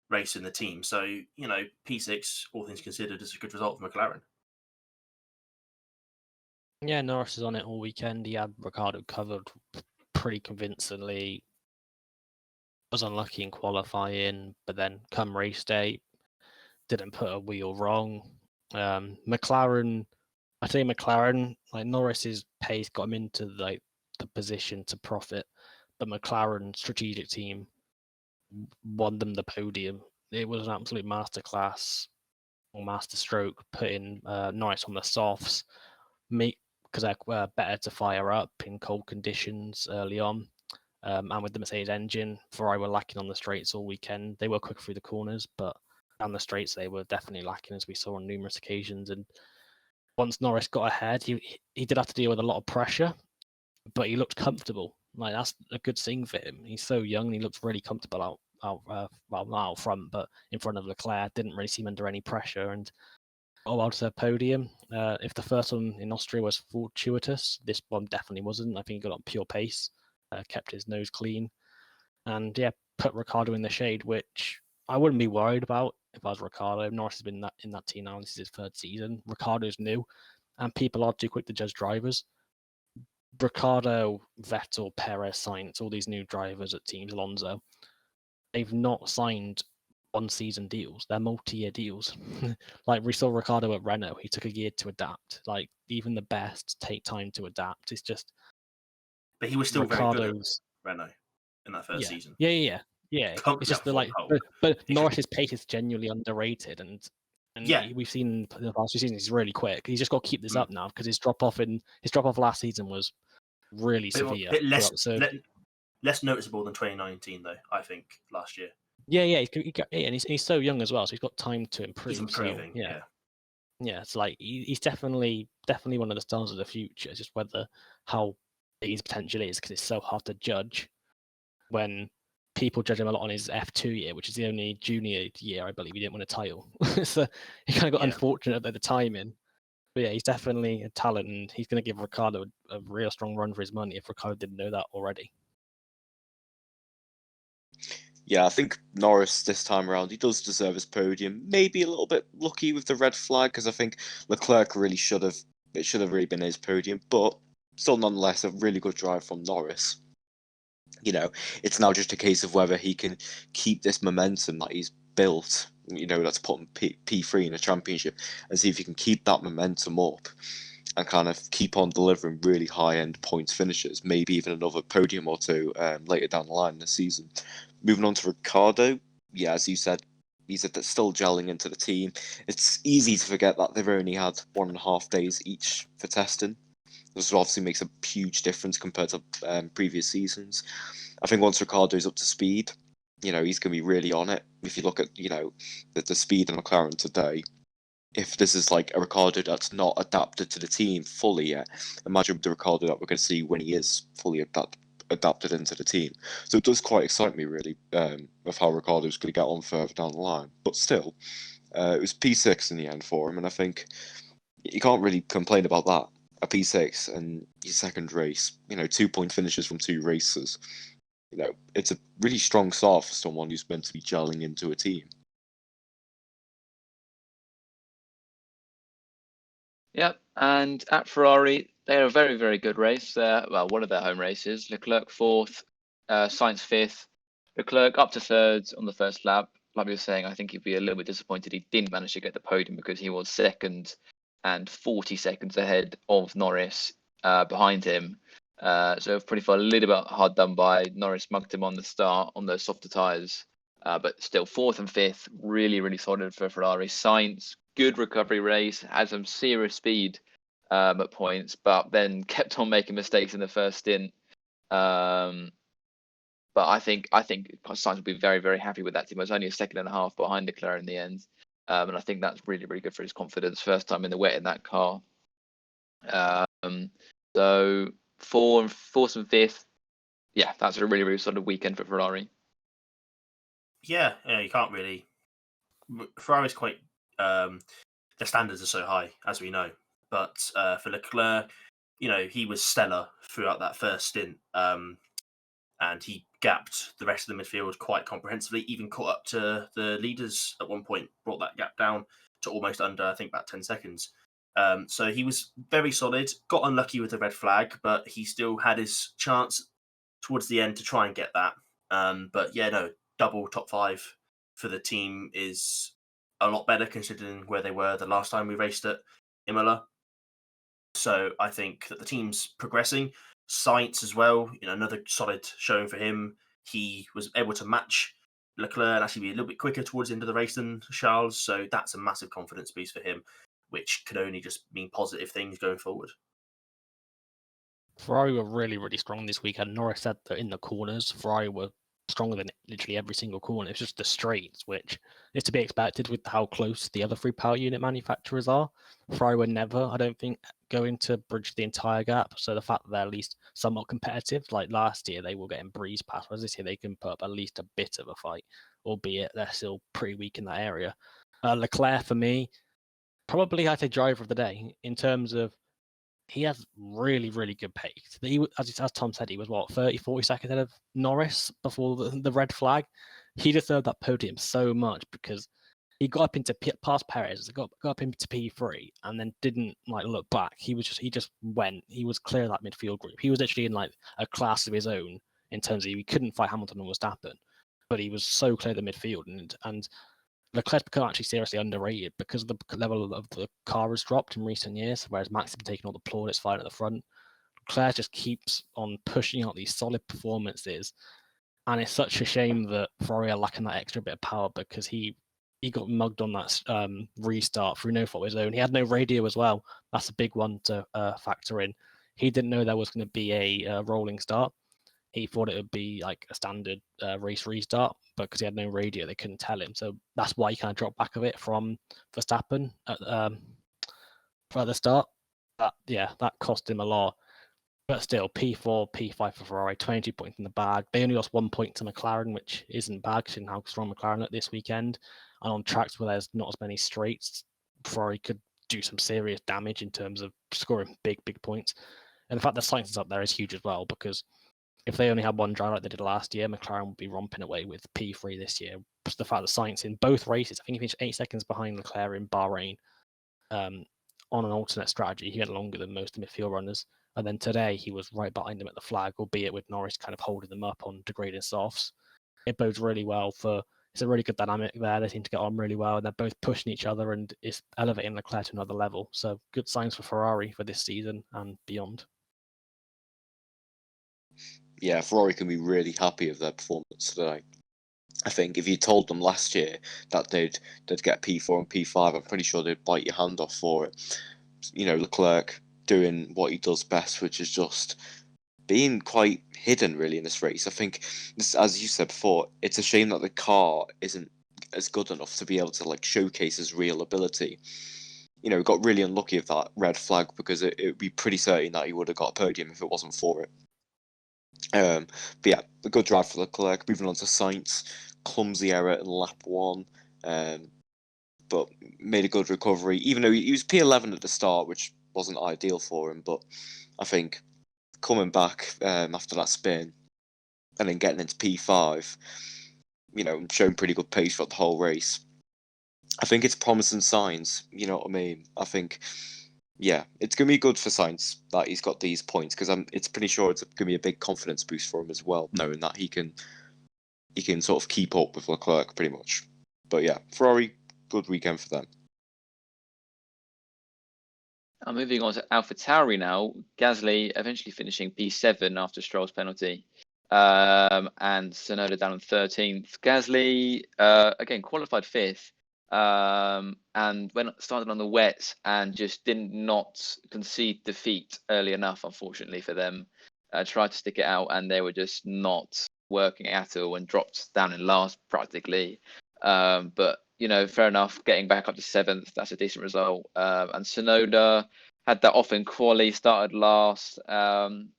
race in the team. So P6, all things considered, is a good result for McLaren. Yeah, Norris is on it all weekend. He had Ricciardo covered pretty convincingly. Was unlucky in qualifying, but then come race day, didn't put a wheel wrong. McLaren, I say McLaren, like Norris's pace got him into the position to profit, but McLaren strategic team won them the podium. It was an absolute masterclass or masterstroke, putting Norris on the softs, because they're better to fire up in cold conditions early on. And with the Mercedes engine, Ferrari were lacking on the straights all weekend. They were quick through the corners, but down the straights they were definitely lacking, as we saw on numerous occasions. And once Norris got ahead, he did have to deal with a lot of pressure, but he looked comfortable. Like, that's a good thing for him. He's so young and he looks really comfortable not out front, but in front of Leclerc. Didn't really seem under any pressure, and out to the podium. If the first one in Austria was fortuitous, this one definitely wasn't. I think he got on pure pace, kept his nose clean, and yeah, put Ricciardo in the shade, which I wouldn't be worried about if I was Ricciardo. Norris has been in that team now. This is his third season. Ricciardo's new, and people are too quick to judge drivers. Ricciardo, Vettel, Perez, Sainz, all these new drivers at teams, Alonso, they've not signed one-season deals. They're multi-year deals. Like we saw Ricciardo at Renault, he took a year to adapt. Like even the best take time to adapt. It's just. But he was still Ricciardo's very good at Renault in that first season. Yeah. It's just but Norris's pace is genuinely underrated, and yeah, we've seen in the past few seasons he's really quick. He's just got to keep this up now, because his drop off last season was really severe. Less noticeable than 2019, though, I think, last year. Yeah, and he's so young as well, so he's got time to improve. He's improving, so, yeah. It's like he's definitely one of the stars of the future. It's just how big his potential is, because it's so hard to judge when people judge him a lot on his F2 year, which is the only junior year I believe he didn't win a title. So he kind of got unfortunate at the timing. But yeah, he's definitely a talent, and he's going to give Ricciardo a real strong run for his money if Ricciardo didn't know that already. Yeah, I think Norris this time around, he does deserve his podium. Maybe a little bit lucky with the red flag, because I think Leclerc really should have really been his podium, but still nonetheless a really good drive from Norris. It's now just a case of whether he can keep this momentum that he's built, that's put him P3 in a championship, and see if he can keep that momentum up and kind of keep on delivering really high-end points finishes, maybe even another podium or two later down the line in the season. Moving on to Ricciardo, yeah, as you said, he's still gelling into the team. It's easy to forget that they've only had 1.5 days each for testing. This obviously makes a huge difference compared to previous seasons. I think once Ricciardo's up to speed, he's going to be really on it. If you look at, the speed of McLaren today, if this is like a Ricciardo that's not adapted to the team fully yet, imagine the Ricciardo that we're going to see when he is fully adapted into the team. So it does quite excite me, really, of how Ricciardo's going to get on further down the line. But still, it was P6 in the end for him, and I think you can't really complain about that. A P6 and your second race, 2-point finishes from 2 races. It's a really strong start for someone who's meant to be gelling into a team. Yep, and at Ferrari, they had a very, very good race. One of their home races. Leclerc 4th, Sainz 5th. Leclerc up to 3rd on the first lap. Like we were saying, I think he'd be a little bit disappointed he didn't manage to get the podium, because he was 2nd and 40 seconds ahead of Norris behind him. So pretty far, a little bit hard done by. Norris mugged him on the start on those softer tyres. But still 4th and 5th, really, really solid for Ferrari. Sainz, good recovery race, had some serious speed at points, but then kept on making mistakes in the first stint. But I think Sainz will be very, very happy with that team. It was only a second and a half behind Leclerc in the end. And I think that's really, really good for his confidence. First time in the wet in that car. So fourth and fifth. Yeah, that's a really, really sort of weekend for Ferrari. Yeah, you can't really. Ferrari's quite. The standards are so high, as we know. But for Leclerc, he was stellar throughout that first stint. And he gapped the rest of the midfield quite comprehensively, even caught up to the leaders at one point, brought that gap down to almost under, I think, about 10 seconds. So he was very solid, got unlucky with the red flag, but he still had his chance towards the end to try and get that. But yeah, no, double top 5 for the team is a lot better considering where they were the last time we raced at Imola. So I think that the team's progressing. Sainz as well, another solid showing for him. He was able to match Leclerc and actually be a little bit quicker towards the end of the race than Charles. So that's a massive confidence boost for him, which could only just mean positive things going forward. Ferrari were really, really strong this weekend. Norris said that in the corners, Ferrari were stronger than literally every single corner. It's just the straights, which is to be expected with how close the other 3 power unit manufacturers are. Ferrari were never, I don't think, going to bridge the entire gap. So the fact that they're at least somewhat competitive, like last year, they were getting breeze past, whereas this year they can put up at least a bit of a fight, albeit they're still pretty weak in that area. Leclerc, for me, probably I'd say driver of the day in terms of he has really, really good pace. As Tom said, he was 30, 40 seconds ahead of Norris before the red flag. He deserved that podium so much because he got up into past Perez, got up into P3, and then didn't look back. He just went. He was clear of that midfield group. He was literally in a class of his own in terms of he couldn't fight Hamilton and Verstappen, but he was so clear of the midfield and Leclerc's become actually seriously underrated because the level of the car has dropped in recent years, whereas Max has been taking all the plaudits flying at the front. Leclerc just keeps on pushing out these solid performances, and it's such a shame that Ferrari are lacking that extra bit of power because he got mugged on that restart through no fault of his own. He had no radio as well. That's a big one to factor in. He didn't know there was going to be a rolling start. He thought it would be like a standard race restart, but because he had no radio, they couldn't tell him. So that's why he kind of dropped back of it from Verstappen for the start. That cost him a lot. But still, P4, P5 for Ferrari, 22 points in the bag. They only lost 1 point to McLaren, which isn't bad considering how strong McLaren looked this weekend. And on tracks where there's not as many straights, Ferrari could do some serious damage in terms of scoring big, big points. And the fact that Sainz is up there is huge as well, because if they only had one driver like they did last year, McLaren would be romping away with P3 this year. Just the fact that Sainz in both races, I think he finished 8 seconds behind Leclerc in Bahrain on an alternate strategy. He went longer than most of the midfield runners. And then today he was right behind him at the flag, albeit with Norris kind of holding them up on degrading softs. It bodes really well it's a really good dynamic there. They seem to get on really well. And they're both pushing each other and it's elevating Leclerc to another level. So good signs for Ferrari for this season and beyond. Yeah, Ferrari can be really happy with their performance today. I think if you told them last year that they'd get P4 and P5, I'm pretty sure they'd bite your hand off for it. Leclerc doing what he does best, which is just being quite hidden really in this race. I think, as you said before, it's a shame that the car isn't as good enough to be able to showcase his real ability. Got really unlucky with that red flag because it would be pretty certain that he would have got a podium if it wasn't for it. But yeah, a good drive for Leclerc. Moving on to Sainz, clumsy error in lap 1, but made a good recovery. Even though he was P11 at the start, which wasn't ideal for him, but I think coming back after that spin and then getting into P5, showing pretty good pace throughout the whole race. I think it's promising signs. You know what I mean? I think. Yeah, it's going to be good for Sainz that he's got these points because it's pretty sure it's going to be a big confidence boost for him as well, knowing that he can sort of keep up with Leclerc pretty much. But yeah, Ferrari, good weekend for them. Moving on to AlphaTauri now. Gasly eventually finishing P7 after Stroll's penalty. And Tsunoda down on 13th. Gasly, again, qualified 5th. And started on the wet and just did not concede defeat early enough, unfortunately for them. Tried to stick it out and they were just not working at all and dropped down in last practically. But fair enough, getting back up to 7th, that's a decent result. And Tsunoda had that off in quali, started last, and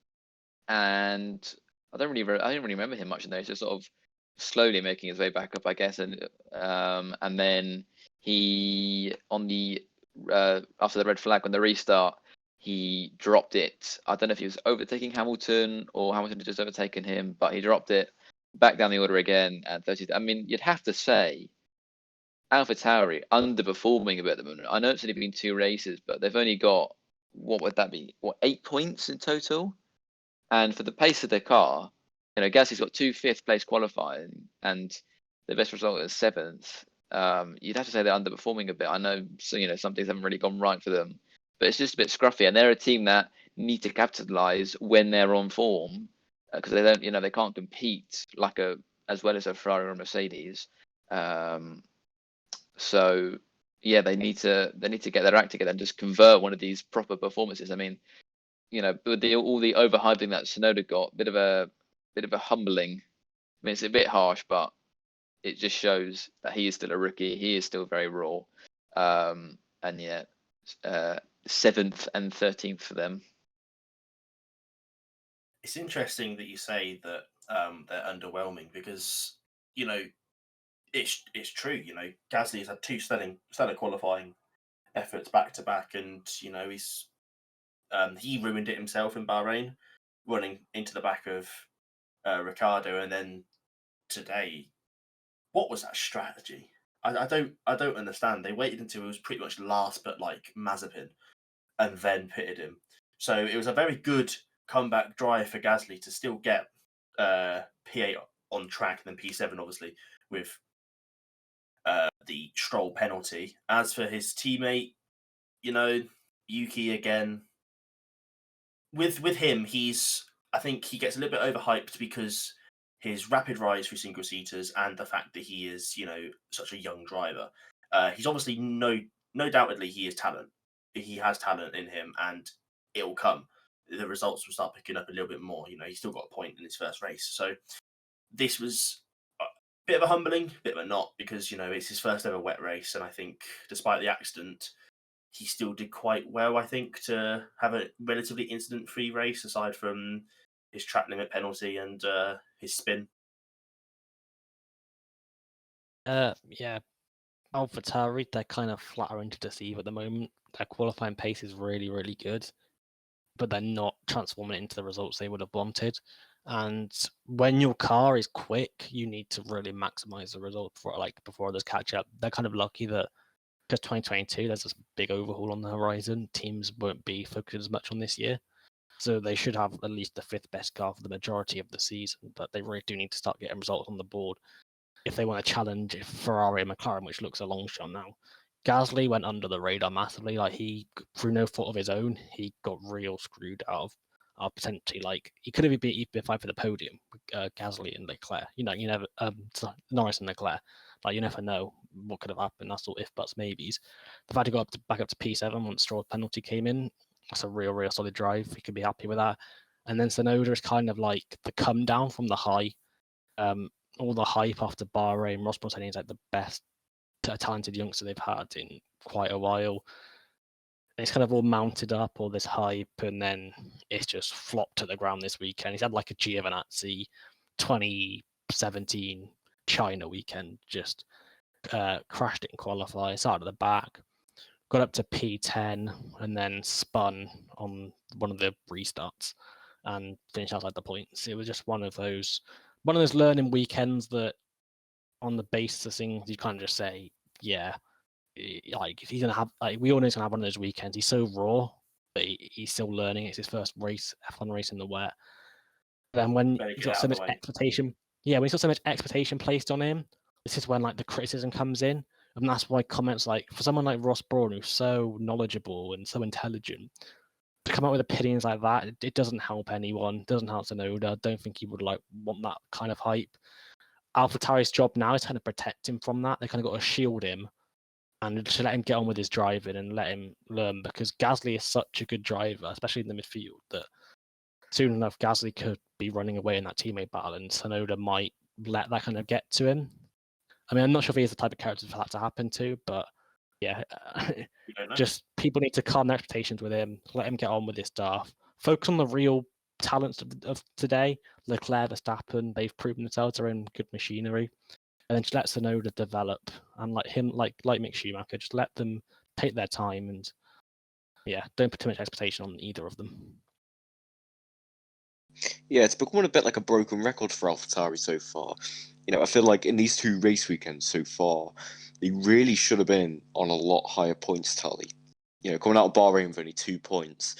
I don't really remember him much in there. He's just sort of slowly making his way back up, I guess. And then he after the red flag on the restart, he dropped it. I don't know if he was overtaking Hamilton or Hamilton had just overtaken him, but he dropped it back down the order again at 30th. I mean, you'd have to say AlphaTauri underperforming a bit at the moment. I know it's only been 2 races, but they've only got, what would that be? 8 points in total? And for the pace of their car, Gasly's got 2 5th place qualifying and the best result is 7th. You'd have to say they're underperforming a bit. I know, so some things haven't really gone right for them, but it's just a bit scruffy. And they're a team that need to capitalize when they're on form, because they don't, they can't compete as well as a Ferrari or a Mercedes. So yeah, they need to get their act together and just convert one of these proper performances. I mean, with all the overhyping that Tsunoda got, bit of a humbling. I mean, it's a bit harsh, but it just shows that he is still a rookie. He is still very raw. And yeah, 7th and 13th for them. It's interesting that you say that they're underwhelming because it's true. Gasly has had 2 stellar qualifying efforts back to back, and he's he ruined it himself in Bahrain, running into the back of Ricciardo, and then today, what was that strategy? I don't understand. They waited until he was pretty much last, but like Mazepin, and then pitted him. So it was a very good comeback drive for Gasly to still get P8 on track, and then P7 obviously with the Stroll penalty. As for his teammate, Yuki again. With him, I think he gets a little bit overhyped because his rapid rise through single seaters and the fact that he is, such a young driver. He's obviously no doubtedly he is talent. He has talent in him, and it will come. The results will start picking up a little bit more. He's still got a point in his first race, so this was a bit of a humbling, bit of a not, because it's his first ever wet race, and I think despite the accident, he still did quite well, I think, to have a relatively incident-free race, aside from his track limit penalty and his spin. Yeah, AlphaTauri, they're kind of flattering to deceive at the moment. Their qualifying pace is really, really good, but they're not transforming it into the results they would have wanted. And when your car is quick, you need to really maximize the result before others catch up. They're kind of lucky that because 2022, there's this big overhaul on the horizon. Teams won't be focused as much on this year. So they should have at least the 5th best car for the majority of the season, but they really do need to start getting results on the board if they want to challenge Ferrari and McLaren, which looks a long shot now. Gasly went under the radar massively. He, through no fault of his own, he got real screwed out of potentially. He could have beat P5 for the podium with Gasly and Leclerc. You never Norris and Leclerc. You never know what could have happened. That's all if buts maybes. The fact he got back up to P7 once Stroll's penalty came in, that's a real solid drive. He could be happy with that. And then Tsunoda is kind of the come down from the high. All the hype after Bahrain, Ross Brown saying he's the best talented youngster they've had in quite a while. It's kind of all mounted up, all this hype, and then it's just flopped to the ground this weekend. He's had a Giovinazzi 2017 China weekend, just crashed it in qualifying, started at the back, got up to P10, and then spun on one of the restarts and finished outside the points. It was just one of those learning weekends that, on the basis of things, you kind of just say, yeah, he's gonna have we all know he's gonna have one of those weekends. He's so raw, but he's still learning. It's his first F1 race in the wet. Then when he's got so much expectation, when he's got so much expectation placed on him, this is when the criticism comes in, and that's why comments for someone like Ross Brawn, who's so knowledgeable and so intelligent, to come up with opinions like that, it doesn't help anyone. It doesn't help Tsunoda. I don't think he would want that kind of hype. AlphaTauri's job now is kind of protect him from that. They kind of got to shield him and to let him get on with his driving and let him learn, because Gasly is such a good driver, especially in the midfield, that soon enough, Gasly could be running away in that teammate battle, and Tsunoda might let that kind of get to him. I mean, I'm not sure if he's the type of character for that to happen to, but yeah, You don't know. just people need to calm their expectations with him, let him get on with his stuff, focus on the real talents of today. Leclerc, Verstappen, they've proven themselves, they're in good machinery, and then just let Tsunoda develop, and like Mick Schumacher, just let them take their time, and yeah, don't put too much expectation on either of them. Yeah, it's becoming a bit like a broken record for AlphaTauri so far. I feel like in these 2 race weekends so far, they really should have been on a lot higher points tally. Coming out of Bahrain with only 2 points,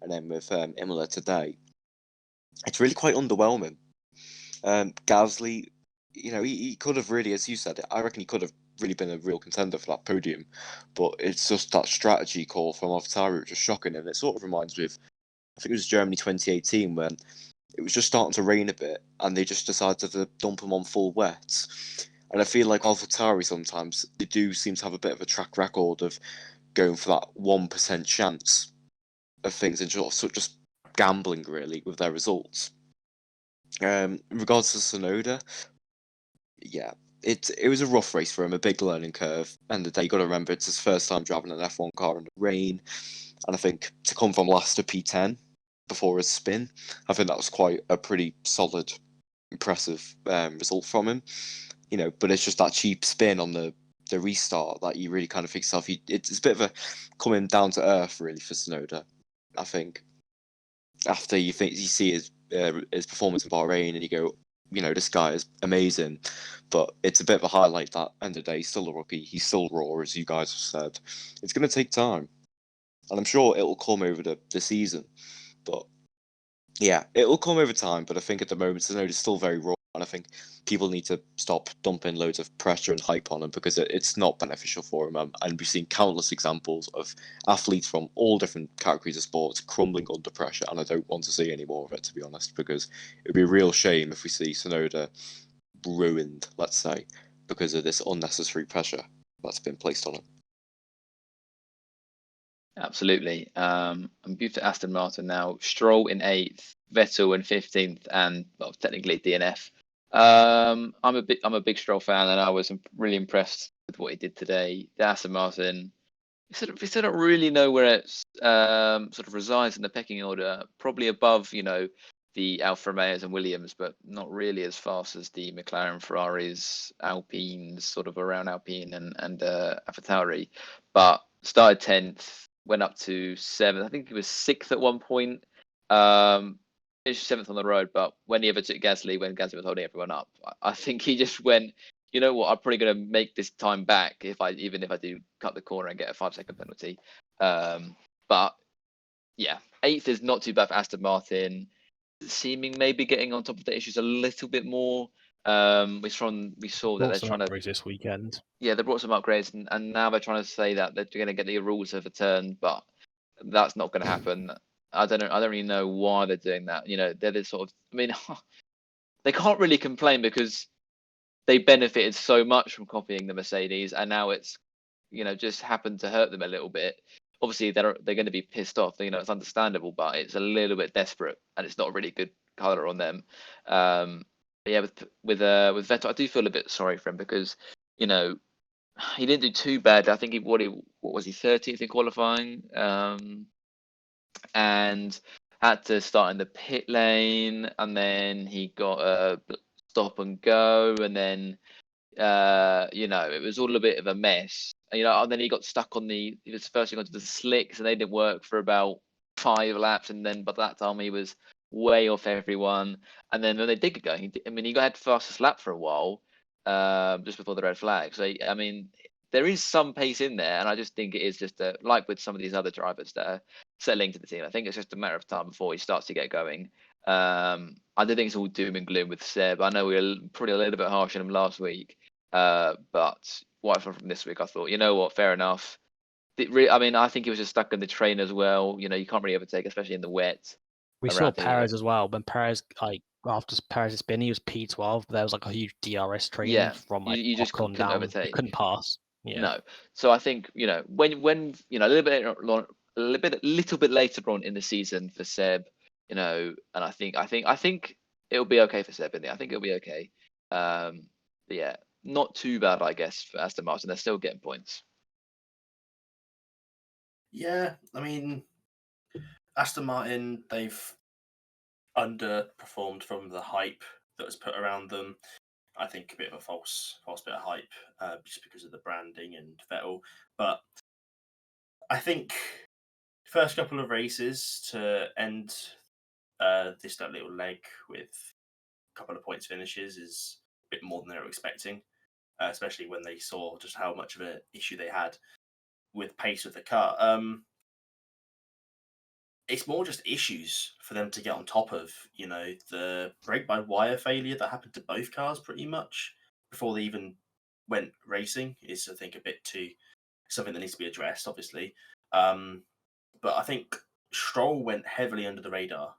and then with Imola today, it's really quite underwhelming. Gasly, he could have really, as you said, I reckon he could have really been a real contender for that podium, but it's just that strategy call from AlphaTauri, which is shocking, and it sort of reminds me of, I think it was Germany 2018, when it was just starting to rain a bit, and they just decided to dump them on full wets. And I feel like AlphaTauri sometimes, they do seem to have a bit of a track record of going for that 1% chance of things and sort of just gambling, really, with their results. In regards to Tsunoda, yeah, it was a rough race for him, a big learning curve. And you got to remember, it's his first time driving an F1 car in the rain. And I think to come from last to P10 before his spin, I think that was quite a pretty solid, impressive result from him. But it's just that cheap spin on the restart that you really kind of think yourself. It's a bit of a coming down to earth, really, for Tsunoda. I think after you see his performance in Bahrain and you go, this guy is amazing, but it's a bit of a highlight that end of the day, he's still a rookie, he's still raw, as you guys have said. It's going to take time, and I'm sure it'll come over the season, but yeah, it'll come over time. But I think at the moment, Tsunoda's still very raw, and I think people need to stop dumping loads of pressure and hype on him, because it's not beneficial for him. And we've seen countless examples of athletes from all different categories of sports crumbling under pressure, and I don't want to see any more of it, to be honest, because it would be a real shame if we see Tsunoda ruined, let's say, because of this unnecessary pressure that's been placed on him. Absolutely. I'm moved to Aston Martin now. Stroll in 8th, Vettel in 15th, and well, technically DNF. I'm a big Stroll fan, and I was really impressed with what he did today. The Aston Martin, we still don't really know where it's sort of resides in the pecking order. Probably above, the Alfa Romeos and Williams, but not really as fast as the McLaren, Ferraris, Alpines, sort of around Alpine and AlphaTauri. But started 10th, went up to 7th. I think he was 6th at one point. Finished 7th on the road, but when he overtook Gasly, when Gasly was holding everyone up, I think he just went, you know what, I'm probably going to make this time back even if I do cut the corner and get a 5-second penalty. But yeah, 8th is not too bad for Aston Martin. Seeming maybe getting on top of the issues a little bit more. We saw that they're trying to this weekend. Yeah, they brought some upgrades, and now they're trying to say that they're going to get the rules overturned, but that's not going to happen. I don't really know why they're doing that. They're the sort of, I mean, they can't really complain because they benefited so much from copying the Mercedes, and now it's, just happened to hurt them a little bit. Obviously, they're going to be pissed off. It's understandable, but it's a little bit desperate, and it's not a really good color on them. Yeah, with Vettel, I do feel a bit sorry for him because, he didn't do too bad. I think what was he 30th in qualifying, and had to start in the pit lane, and then he got a stop and go, and then it was all a bit of a mess. And then he got stuck on he was first thing onto the slicks, and they didn't work for about 5 laps, and then by that time he was way off everyone. And then when they did get going, he had fastest lap for a while, just before the red flag. So I mean, there is some pace in there, and I just think it is just like with some of these other drivers that are settling to the team. I think it's just a matter of time before he starts to get going. I don't think it's all doom and gloom with Seb. I know we were probably a little bit harsh on him last week, but what from this week, I thought, you know what, fair enough. I think he was just stuck in the train as well. You can't really overtake, especially in the wet. We saw Perez as well. When Perez, after Perez's spin, he was P12, but there was like a huge DRS train from you just couldn't down. overtake. You couldn't pass. Yeah. No. So I think, when a little bit later on in the season for Seb, And I think it'll be okay for Seb in there. I think it'll be okay. But yeah, not too bad, I guess, for Aston Martin. They're still getting points. Yeah, I mean, Aston Martin, they've underperformed from the hype that was put around them. I think a bit of a false bit of hype, just because of the branding and Vettel. But I think first couple of races to end this little leg with a couple of points finishes is a bit more than they were expecting, especially when they saw just how much of an issue they had with pace with the car. It's more just issues for them to get on top of. The brake-by-wire failure that happened to both cars pretty much before they even went racing is, I think, a bit too something that needs to be addressed, obviously. But I think Stroll went heavily under the radar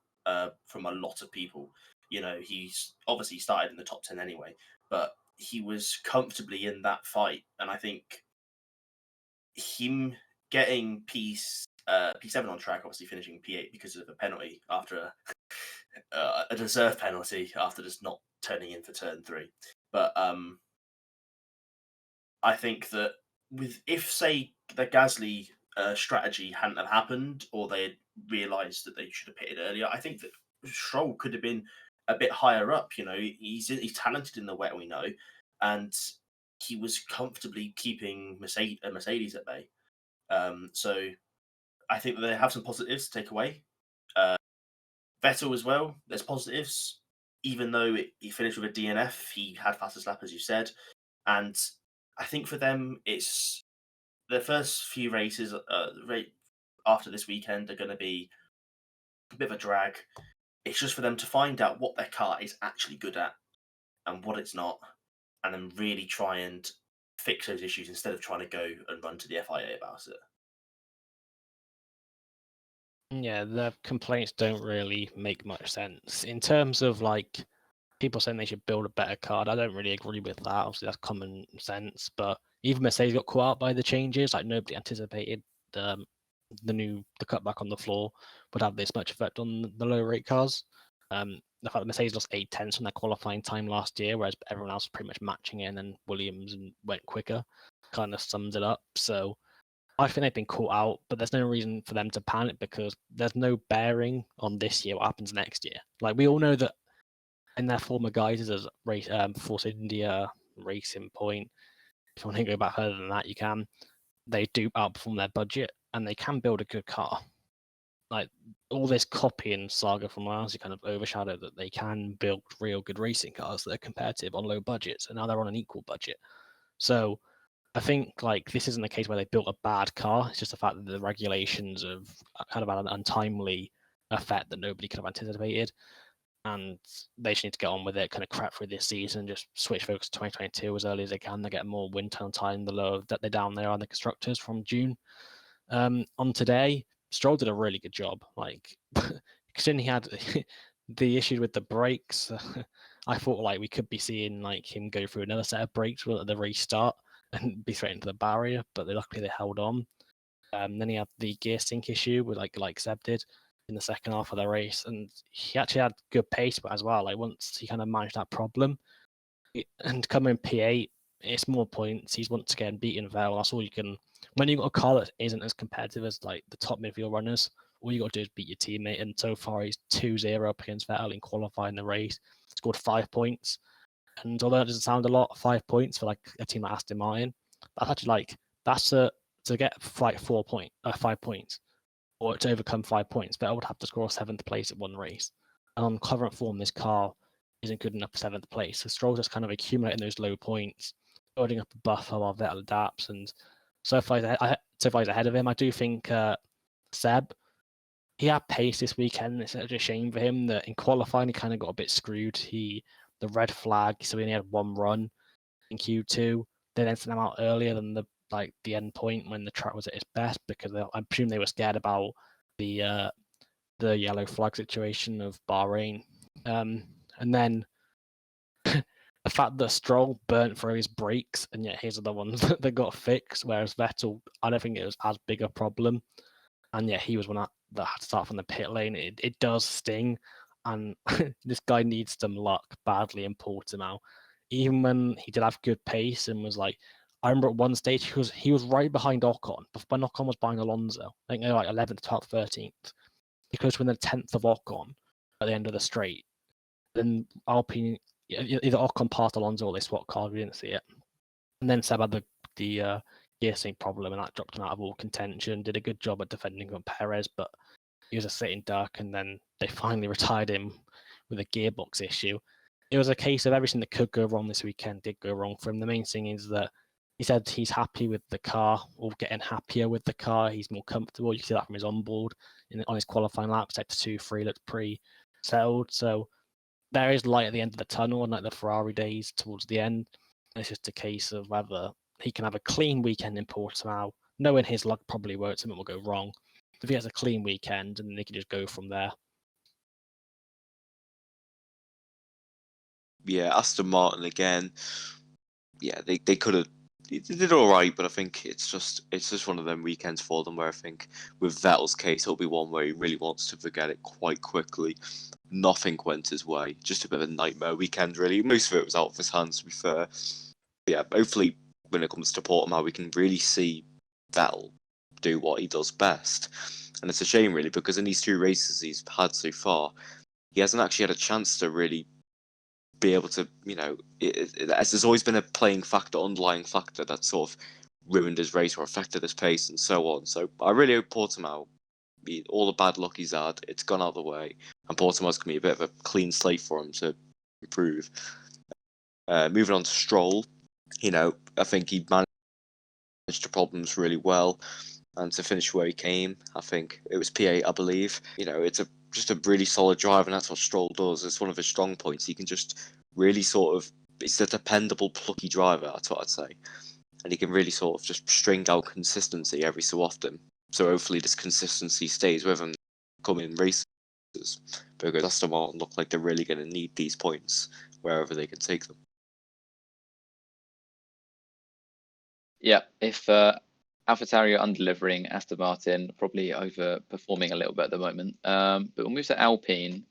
from a lot of people. He's obviously started in the top 10 anyway, but he was comfortably in that fight. And I think him getting P7 on track, obviously finishing P8 because of a penalty after a deserved penalty after just not turning in for turn 3. But I think that if say the Gasly strategy hadn't have happened, or they had realised that they should have pitted earlier, I think that Stroll could have been a bit higher up. He's talented in the wet, we know, and he was comfortably keeping Mercedes at bay. So I think that they have some positives to take away. Vettel as well, there's positives. Even though he finished with a DNF, he had fastest lap, as you said. And I think for them, it's the first few races right after this weekend are going to be a bit of a drag. It's just for them to find out what their car is actually good at and what it's not, and then really try and fix those issues instead of trying to go and run to the FIA about it. Yeah, the complaints don't really make much sense. In terms of like people saying they should build a better card, I don't really agree with that. Obviously, that's common sense. But even Mercedes got caught out by the changes. Like nobody anticipated the cutback on the floor would have this much effect on the low rate cars. The fact that Mercedes lost 8/10 from their qualifying time last year, whereas everyone else was pretty much matching it, and then Williams went quicker, kind of sums it up. So I think they've been caught out, but there's no reason for them to panic because there's no bearing on this year what happens next year. Like we all know that in their former guises as race, Force India, Racing Point, if you want to go back further than that, you can. They do outperform their budget and they can build a good car. Like all this copying saga from last year kind of overshadowed that they can build real good racing cars that are competitive on low budgets, and now they're on an equal budget. So I think like this isn't a case where they built a bad car. It's just the fact that the regulations have kind of had an untimely effect that nobody could have anticipated, and they just need to get on with it. Kind of crap through this season, just switch focus to 2022 as early as they can. They get more wind tunnel time. The lower that they're down there on the constructors from June. On today, Stroll did a really good job. Like, considering he had the issue with the brakes, I thought like we could be seeing like him go through another set of brakes at the restart and be straight into the barrier, but luckily they held on. Then he had the gear sync issue with like Seb did in the second half of the race, and he actually had good pace as well. Like once he kind of managed that problem, and coming P8, it's more points. He's once again beaten Vettel. That's all you can. When you've got a car that isn't as competitive as like the top midfield runners, all you got to do is beat your teammate. And so far, he's 2-0 up against Vettel in qualifying the race. Scored 5 points. And although it doesn't sound a lot, 5 points for like a team like Aston Martin, that's actually like to get like 5 points, or to overcome 5 points. Vettel would have to score 7th place at one race. And on current form, this car isn't good enough for 7th place. So Stroll's just kind of accumulating those low points, building up a buffer while Vettel adapts. And so far he's ahead of him. I do think Seb, he had pace this weekend. It's such a shame for him that in qualifying he kind of got a bit screwed. The red flag, so he only had one run in Q2. They then sent him out earlier than the end point when the track was at its best, because I presume they were scared about the yellow flag situation of Bahrain. And then the fact that Stroll burnt through his brakes, and yet his are the ones that got fixed, whereas Vettel, I don't think it was as big a problem, and yet he was that had to start from the pit lane, it does sting. And this guy needs some luck badly in Portimao. Even when he did have good pace and was like, I remember at one stage he was right behind Ocon, but when Ocon was behind Alonso, I think they were like 11th, 12th, 13th. He could have been the 10th of Ocon at the end of the straight. Then Alpine, either Ocon passed Alonso or they swapped cars, we didn't see it. And then Seb had the gear sync problem, and that dropped him out of all contention. Did a good job at defending on Perez, but he was a sitting duck, and then they finally retired him with a gearbox issue. It was a case of everything that could go wrong this weekend did go wrong for him. The main thing is that he said he's happy with the car, or getting happier with the car. He's more comfortable. You can see that from his onboard on his qualifying lap. Sector 2, 3 looked pretty settled. So there is light at the end of the tunnel, unlike the Ferrari days towards the end. It's just a case of whether he can have a clean weekend in Portimao, knowing his luck probably won't, something will go wrong. If he has a clean weekend, and they can just go from there. Yeah, Aston Martin again. Yeah, they could have. They did all right, but I think it's just one of them weekends for them where I think with Vettel's case, it'll be one where he really wants to forget it quite quickly. Nothing went his way. Just a bit of a nightmare weekend, really. Most of it was out of his hands, to be fair. But yeah, hopefully when it comes to Portimao, we can really see Vettel do what he does best. And it's a shame, really, because in these 2 races he's had so far, he hasn't actually had a chance to really be able to, there's always been a underlying factor that sort of ruined his race or affected his pace and so on. So I really hope Portimao, all the bad luck he's had, it's gone out of the way, and Portimao's going to be a bit of a clean slate for him to improve. Moving on to Stroll, I think he managed the problems really well, and to finish where he came, I think it was P8, I believe. It's just a really solid drive, and that's what Stroll does. It's one of his strong points. He can just really it's a dependable, plucky driver, that's what I'd say. And he can really sort of just string out consistency every so often. So hopefully this consistency stays with him coming races, because Aston Martin look like they're really going to need these points wherever they can take them. Yeah, if AlphaTauri are under-delivering, Aston Martin probably overperforming a little bit at the moment. But we'll move to Alpine,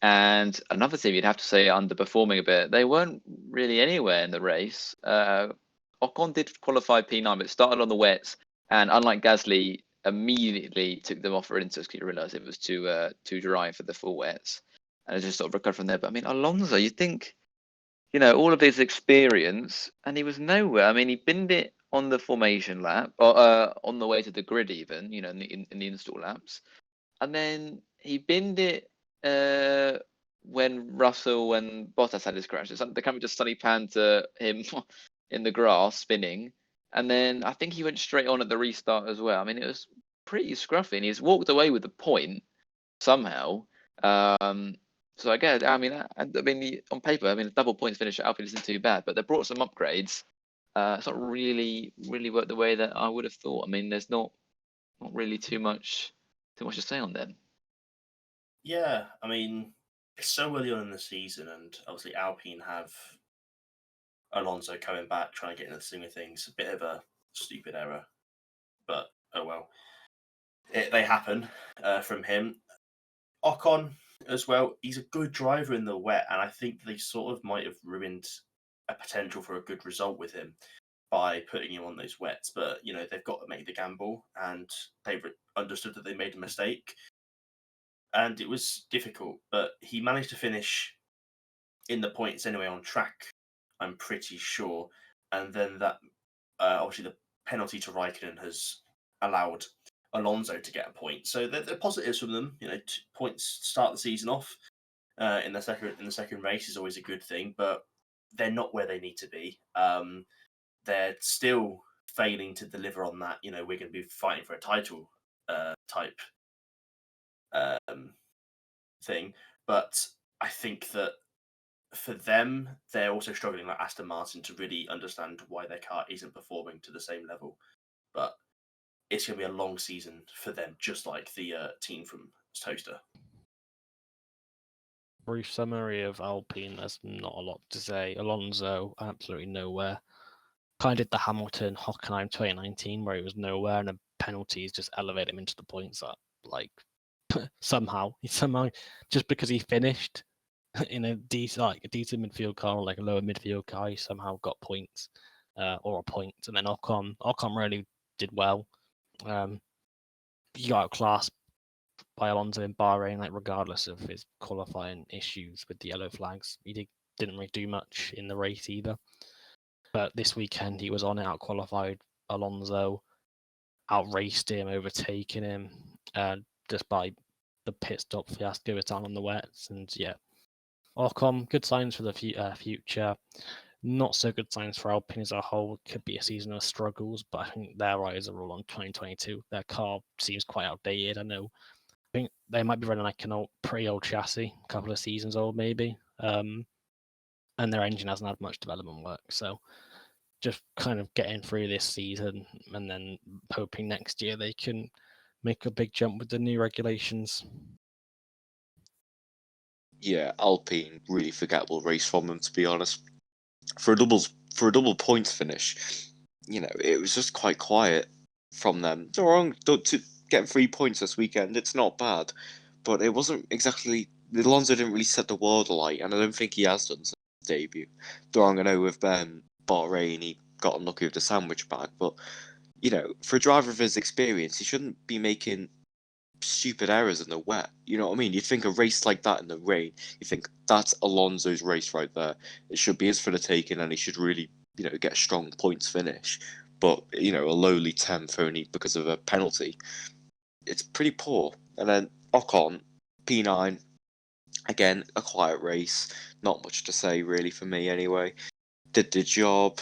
and another team you'd have to say underperforming a bit. They weren't really anywhere in the race. Ocon did qualify P9, but started on the wets, and unlike Gasly, immediately took them off for inters because you realised it was too dry for the full wets, and it just sort of recovered from there. But I mean, Alonso, you think, all of his experience, and he was nowhere. I mean, he binned it on the formation lap, or on the way to the grid, even, in the install laps, and then he binned it when Russell and Bottas had his crashes. The camera just suddenly panned to him in the grass spinning, and then I think he went straight on at the restart as well. I mean, it was pretty scruffy, and he's walked away with the point somehow. So I guess, on paper, a double points finish at Alpine isn't too bad, but they brought some upgrades. It's not really worked the way that I would have thought. I mean, there's not really too much to say on them. Yeah, I mean, it's so early on in the season, and obviously Alpine have Alonso coming back, trying to get into the swing of things. A bit of a stupid error, but oh well. They happen from him. Ocon as well, he's a good driver in the wet, and I think they sort of might have ruined a potential for a good result with him by putting him on those wets. But, they've got to make the gamble, and they've understood that they made a mistake. And it was difficult, but he managed to finish in the points anyway on track, I'm pretty sure. And then that, obviously, the penalty to Raikkonen has allowed Alonso to get a point. So the positives from them, points to start the season off in the second race is always a good thing, but they're not where they need to be. They're still failing to deliver on that. We're going to be fighting for a title type thing, but I think that for them, they're also struggling, like Aston Martin, to really understand why their car isn't performing to the same level. But it's going to be a long season for them, just like the team from Toaster. Brief summary of Alpine, there's not a lot to say. Alonso, absolutely nowhere. Kind of did the Hamilton Hockenheim 2019, where he was nowhere, and the penalties just elevate him into the points that, somehow just because he finished in a decent midfield car or like a lower midfield car, he somehow got points or a point. And then Ocon really did well. He got outclassed by Alonso in Bahrain, like regardless of his qualifying issues with the yellow flags. He didn't really do much in the race either. But this weekend he was on it, out-qualified Alonso, outraced him, overtaken him, just by the pit stop fiasco was down on the wets. And yeah, Ocon, good signs for the future. Not so good signs for Alpine as a whole. Could be a season of struggles, but I think their eyes are all on 2022. Their car seems quite outdated. I think they might be running like an pretty old chassis, a couple of seasons old maybe. And their engine hasn't had much development work. So just kind of getting through this season and then hoping next year they can make a big jump with the new regulations. Yeah, Alpine, really forgettable race from them, to be honest. For a double points finish, it was just quite quiet from them. Don't wrong, to get 3 points this weekend, it's not bad, but it wasn't exactly. Alonso didn't really set the world alight, and I don't think he has done since his debut. Don't wrong, I know with Bahrain he got unlucky with the sandwich bag, but for a driver of his experience, he shouldn't be making stupid errors in the wet. You know what I mean? You'd think a race like that in the rain, you think that's Alonso's race right there. It should be his for the taking, and he should really, get a strong points finish. But a lowly 10th only because of a penalty. It's pretty poor. And then Ocon, P9, again a quiet race. Not much to say really for me anyway. Did the job.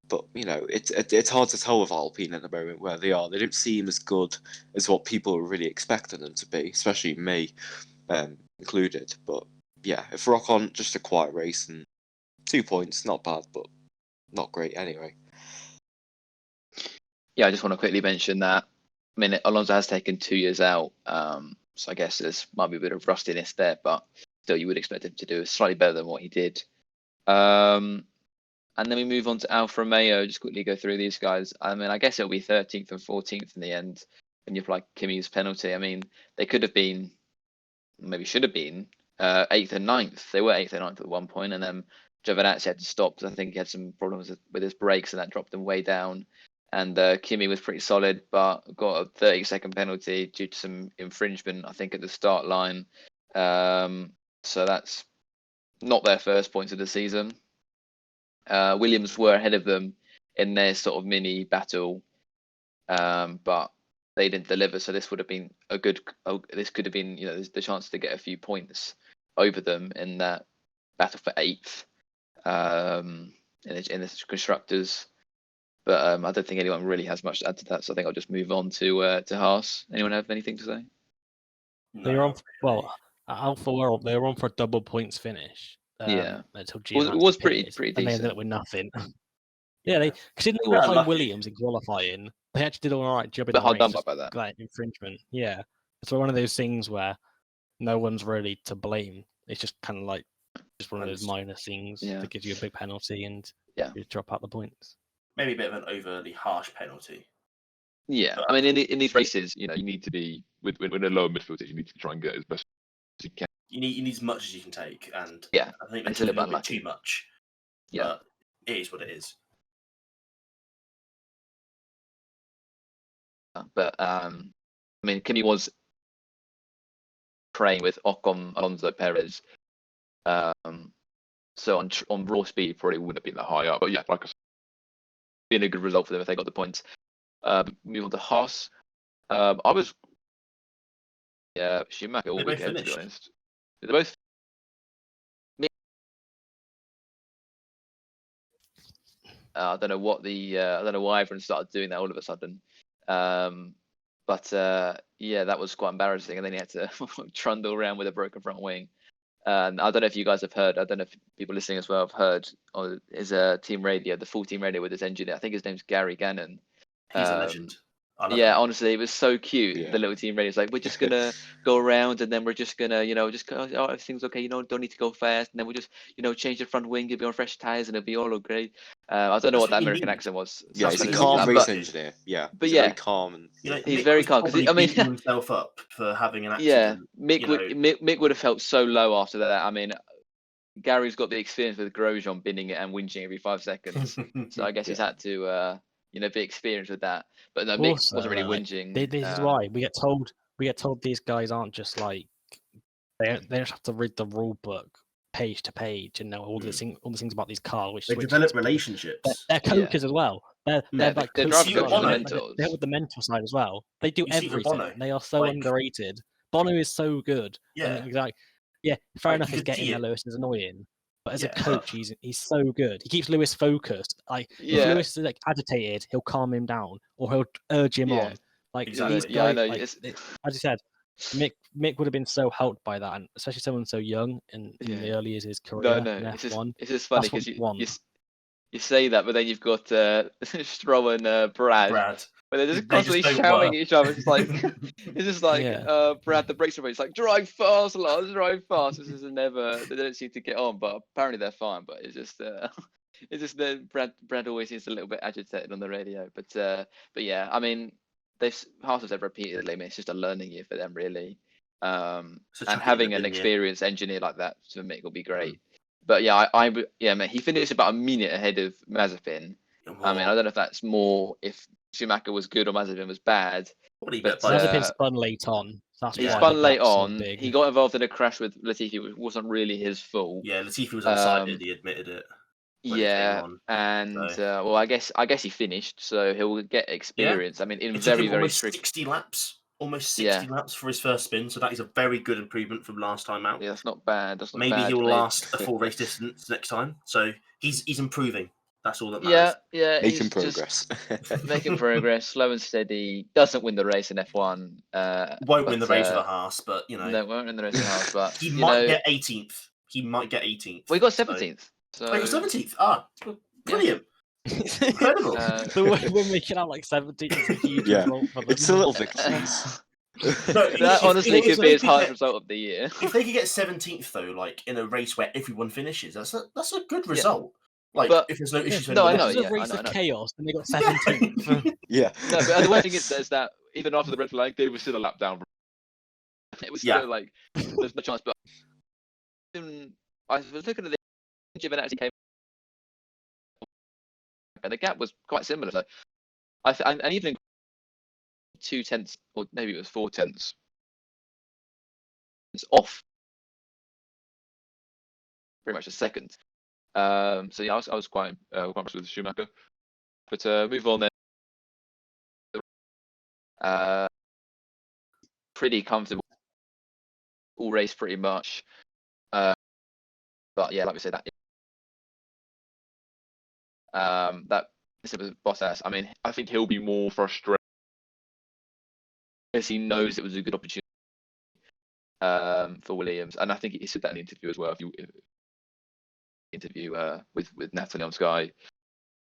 But it's hard to tell with Alpine at the moment where they are. They don't seem as good as what people are really expecting them to be, especially me included. But yeah, if Ocon, just a quiet race and 2 points, not bad, but not great anyway. Yeah, I just want to quickly mention that. I mean, Alonso has taken 2 years out, so I guess there's might be a bit of rustiness there, but still, you would expect him to do slightly better than what he did. And then we move on to Alfa Romeo. Just quickly go through these guys. I mean, I guess it'll be 13th and 14th in the end when you apply Kimi's penalty. I mean, they could have been, maybe should have been, 8th and 9th. They were 8th and 9th at one point, and then Giovinazzi had to stop because I think he had some problems with his brakes, and that dropped them way down. And Kimi was pretty solid, but got a 30-second penalty due to some infringement, I think, at the start line. So that's not their first points of the season. Williams were ahead of them in their sort of mini battle, but they didn't deliver. So this would have been this could have been, the chance to get a few points over them in that battle for 8th in the constructors. But I don't think anyone really has much to add to that. So I think I'll just move on to Haas. Anyone have anything to say? They were on Alpha World. They were on for a double points finish. Yeah, until it was pretty and they ended decent. up with nothing. Yeah, they considering they were behind Williams in qualifying, they actually did all right job in But the hard race. done by that. Like infringement, yeah. It's one of those things where no one's really to blame. It's just kind of like just one of those minor things that gives you a big penalty and you drop out the points. Maybe a bit of an overly harsh penalty. Yeah, I mean, in these races, you need to be with a lower midfield. You need to try and get as best as you can. You need as much as you can take, and yeah, I think it's they a took a little bit too much. Yeah, but it is what it is. But I mean, Kimi was praying with Ocon, Alonso, Perez. So on raw speed, probably wouldn't have been that high up. But yeah, like I said, been a good result for them if they got the points. Move on to Haas. I was Schumacher all weekend, to be honest. They both. I don't know what I don't know why everyone started doing that all of a sudden. But that was quite embarrassing. And then he had to trundle around with a broken front wing. And I don't know if you guys have heard. I don't know if people listening as well have heard on his team radio, the full team radio with his engineer. I think his name's Gary Gannon. He's a legend. Yeah, honestly, it was so cute. Yeah. The little team radio is like, we're just gonna go around, and then we're just gonna, everything's okay. Don't need to go fast, and then we'll just, change the front wing. It'll be on fresh tires, and it'll be all great. I don't know That's what that what you American need. accent was. Yeah, That's he's a what you calm need. race but engineer. Yeah, but he's yeah, very calm and You know, he's Mick very was calm because probably I mean, beating himself up for having an yeah, accident. Mick You would know, Mick would have felt so low after that. I mean, Gary's got the experience with Grosjean binning it and whinging every 5 seconds, so I guess yeah. he's had to be experienced with that. But no, Mick Also, wasn't really like, whinging. this is why we get told these guys aren't just like they just have to read the rule book page to page and know all the things about these cars. Which they switches develop speed. relationships. They're Yeah. coaches as well. They're Yeah, like they're coaches driver as coaches well. and mentors. They're with the mental side as well. They do You see with everything. Bono, They are so like- underrated. Bono is so good. Yeah. And like, yeah, fair Like, enough. you His could getting see there, it. Lewis, is annoying. But as a Yeah, but- coach, he's so good. He keeps Lewis focused. Like if Yeah. Lewis is like agitated, he'll calm him down or he'll urge him Yeah. on. Like Exactly. these Yeah, I guys, know. like, It's, as you said, Mick would have been so helped by that, and especially someone so young in Yeah. the early years of his no, career no. in It's F1. just funny That's what because you want. you say that, but then you've got Stroll and Brad, but they're just They just constantly don't shouting work. at each other. It's like it's just like Yeah. Brad, the brakes are ready. It's like drive fast, lads, drive fast. This is never. They don't seem to get on, but apparently they're fine. But it's just it's just that Brad always seems a little bit agitated on the radio. But yeah, I mean, Haas have said repeatedly. I mean, it's just a learning year for them, really. So And chuck it in having the an bin, yeah. experienced engineer like that for Mick will be great. But yeah, man, he finished about a minute ahead of Mazepin. I mean, I don't know if that's more if Schumacher was good or Mazepin was bad. Probably but, but Mazepin spun late on. So that's He why spun the late gap's so on. big. He got involved in a crash with Latifi, which wasn't really his fault. yeah, Latifi was unsighted. He admitted it. When it came Yeah, on, and so. well, I guess he finished, so he'll get experience. I mean, in It took very him very almost tricky. 60 laps. Almost 60 laps for his first spin, so that is a very good improvement from last time out. Yeah, that's not bad. That's not Maybe bad. he will last a full race distance next time. So he's improving. That's all that matters. Yeah, Making he's progress. just making progress, slow and steady. Doesn't win the race in F1. Won't win the race with a Haas, but you know. No, won't win the race with a Haas, but he you might know, get 18th. He might get 18th. well, he got 17th. So Oh, he got 17th. Ah, brilliant. Incredible. We're making out like 17 is a huge Yeah, result for them. it's a little victories. That honestly could be his highest result of the year. If they could get 17th though, like in a race where everyone finishes, that's a good result. Like But- if there's no issues. No, I know, It was yeah, a race I of know. chaos, and they got 17th. Yeah. No, but the worst thing is that even after the red flag, they were still a lap down. It was still like there's no chance. But I was looking at the engine when it actually came, and the gap was quite similar. So and even in 2/10, or maybe it was 4/10, it's off pretty much a second. So yeah, I was quite impressed with Schumacher. But move on then. Pretty comfortable all race pretty much. But yeah, like we said, that Bottas. I mean, I think he'll be more frustrated because he knows it was a good opportunity for Williams, and I think he said that in the interview as well. If you interview with Natalie on Sky,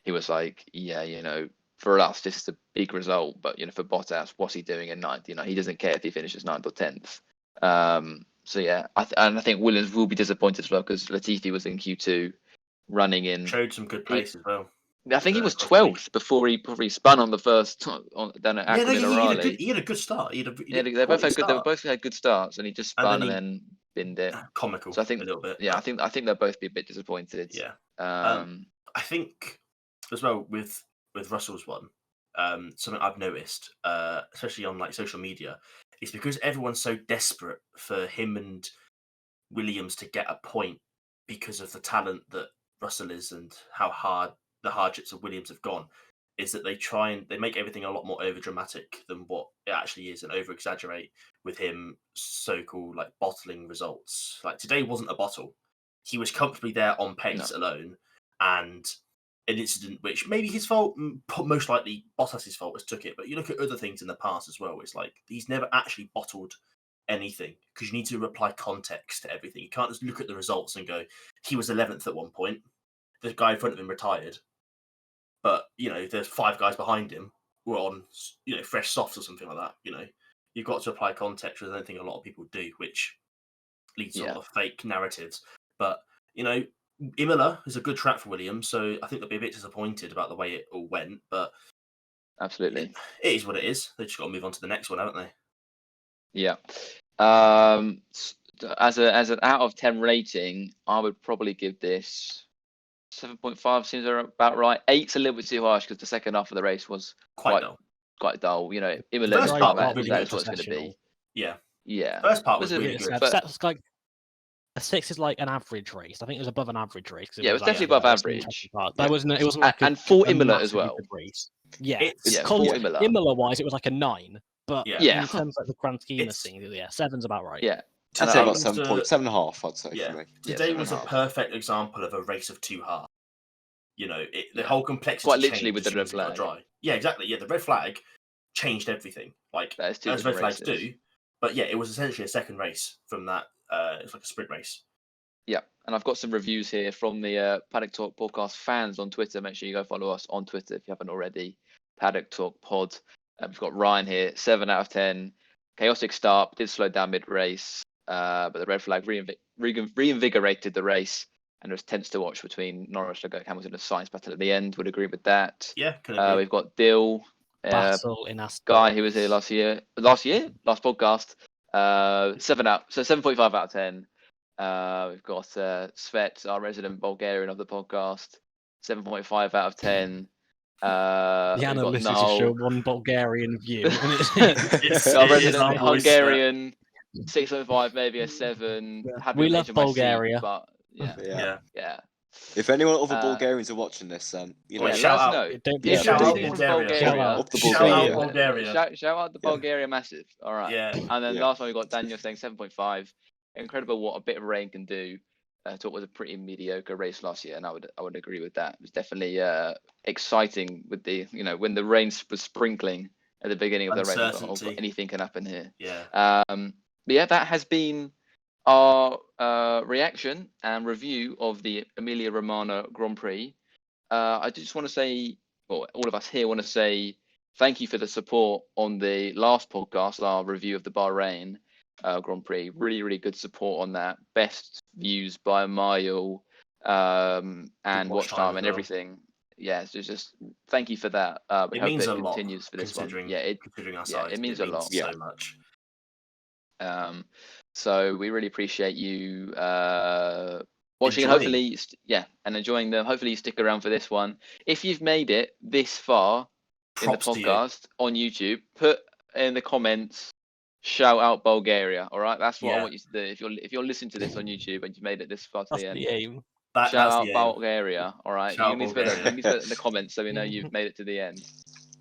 he was like, yeah, you know, for us this is a big result, but you know, for Bottas, what's he doing in ninth? You know, he doesn't care if he finishes 9th or 10th. So yeah, I think Williams will be disappointed as well because Latifi was in Q2 running in. Showed some good pace as well. I think he was 12th before he spun on the first down at Akron in Raleigh. He had a good start. They both had good. They both had good starts, and he just spun and then binned it. Comical. So I think a little bit. Yeah, I think they'll both be a bit disappointed. Yeah. I think as well with Russell's one, something I've noticed, especially on like social media, is because everyone's so desperate for him and Williams to get a point because of the talent that Russell is and how hard the hardships of Williams have gone, is that they make everything a lot more over dramatic than what it actually is and over exaggerate with him so-called like bottling results. Like today wasn't a bottle. He was comfortably there on pace alone, and an incident which maybe his fault, most likely Bottas's fault, was took it. But you look at other things in the past as well. It's like he's never actually bottled anything because you need to apply context to everything. You can't just look at the results and go, he was 11th at one point. The guy in front of him retired, but you know there's 5 guys behind him who are on fresh softs or something like that. You know, you've got to apply context, which I don't think a lot of people do, which leads to a lot of fake narratives. But you know, Imola is a good track for Williams, so I think they'll be a bit disappointed about the way it all went, but Absolutely. it is what it is. They just got to move on to the next one, haven't they? Yeah. As an out of 10 rating, I would probably give this 7.5. Seems about right. 8's a little bit too harsh because the second half of the race was Quite dull. quite dull. You know, The Imola first part was that really is good. what it's going to be. Yeah. Yeah. First part Was was a really bit good. but- That's like a 6 is like an average race. I think it was above an average race. Yeah, it was like, definitely above that's the average. interesting part. Yeah. That wasn't. It wasn't like And for a Imola as massively well. good race. Yeah, It's for Imola. Imola wise, it was like a 9. But Yeah. in terms of like the grand scheme of It's- things, yeah, 7's about right. Yeah. I'd And say I- about was 7.5, I'd say Yeah. for me. Today Yeah, was a 7.5. perfect example of a race of two halves. You know, the Yeah. whole complexity Quite literally changed with as the soon red as it got flag. dry. Yeah, exactly. Yeah, the red flag changed everything. Like That is two as red different flags races. do. But yeah, it was essentially a second race from that. It's like a sprint race. Yeah, and I've got some reviews here from the Paddock Talk podcast fans on Twitter. Make sure you go follow us on Twitter if you haven't already. Paddock Talk Pod. We've got Ryan here, 7 out of 10. Chaotic start, did slow down mid-race, but the red flag reinvigorated the race, and it was tense to watch between Norris, Leclerc, Hamilton, and Sainz battle at the end. Would agree with that. Yeah, can agree. We've got Dill, Battle in Aston. guy who was here last podcast. 7.5 out of 10. We've got Svet, our resident Bulgarian of the podcast, 7.5 out of 10. The analysts just show one Bulgarian view. Our resident our voice, Hungarian, 6.5, maybe a 7. Happy We with love edge of my seat, Bulgaria. but yeah. If anyone other Bulgarians are watching this, then you know, Well, Yeah, shout let us out- know. Don't be If shout you're out listening from Bulgaria. Shout out. Up the Shout Bulgaria. out Bulgaria. Shout out the Bulgaria massive. All right. Yeah. And then Yeah. last one we got Daniel saying 7.5. Incredible what a bit of rain can do to what was a pretty mediocre race last year, and I would agree with that. It was definitely exciting with the when the rain was sprinkling at the beginning of the race. I thought, Uncertainty. anything can happen here. Yeah. But yeah, that has been our reaction and review of the Emilia Romagna Grand Prix. I just want to say, or all of us here want to say, thank you for the support on the last podcast, our review of the Bahrain Grand Prix. Really, really good support on that. Best views by a mile, and watch time and everything. Yeah, so just thank you for that. We It hope means it a lot, continues for this one. considering our yeah, size. it means a lot. So much. So we really appreciate you watching, and Enjoying. hopefully, and enjoying them. Hopefully you stick around for this one. If you've made it this far in the Props to you. podcast on YouTube, put in the comments, shout out Bulgaria. All right, that's what I Yeah. want you to do. If you're listening to this on YouTube and you've made it this far to That's the end, the aim. shout That's out the aim. Bulgaria. All right, Shout you out need to put Bulgaria. it in the comments so we know you've made it to the end.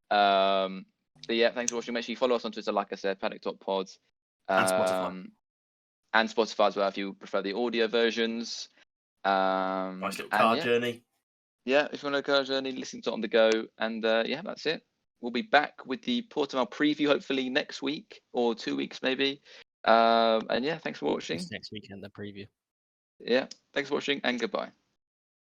But yeah, thanks for watching. Make sure you follow us on Twitter, like I said, Paddock Talk Pod. And Spotify. And Spotify as well if you prefer the audio versions. Nice little car journey. Yeah, if you want a car journey, listen to it on the go. And that's it. We'll be back with the Portimao preview hopefully next week or 2 weeks maybe. And yeah, thanks for watching. Next weekend, the preview. Yeah, thanks for watching and goodbye.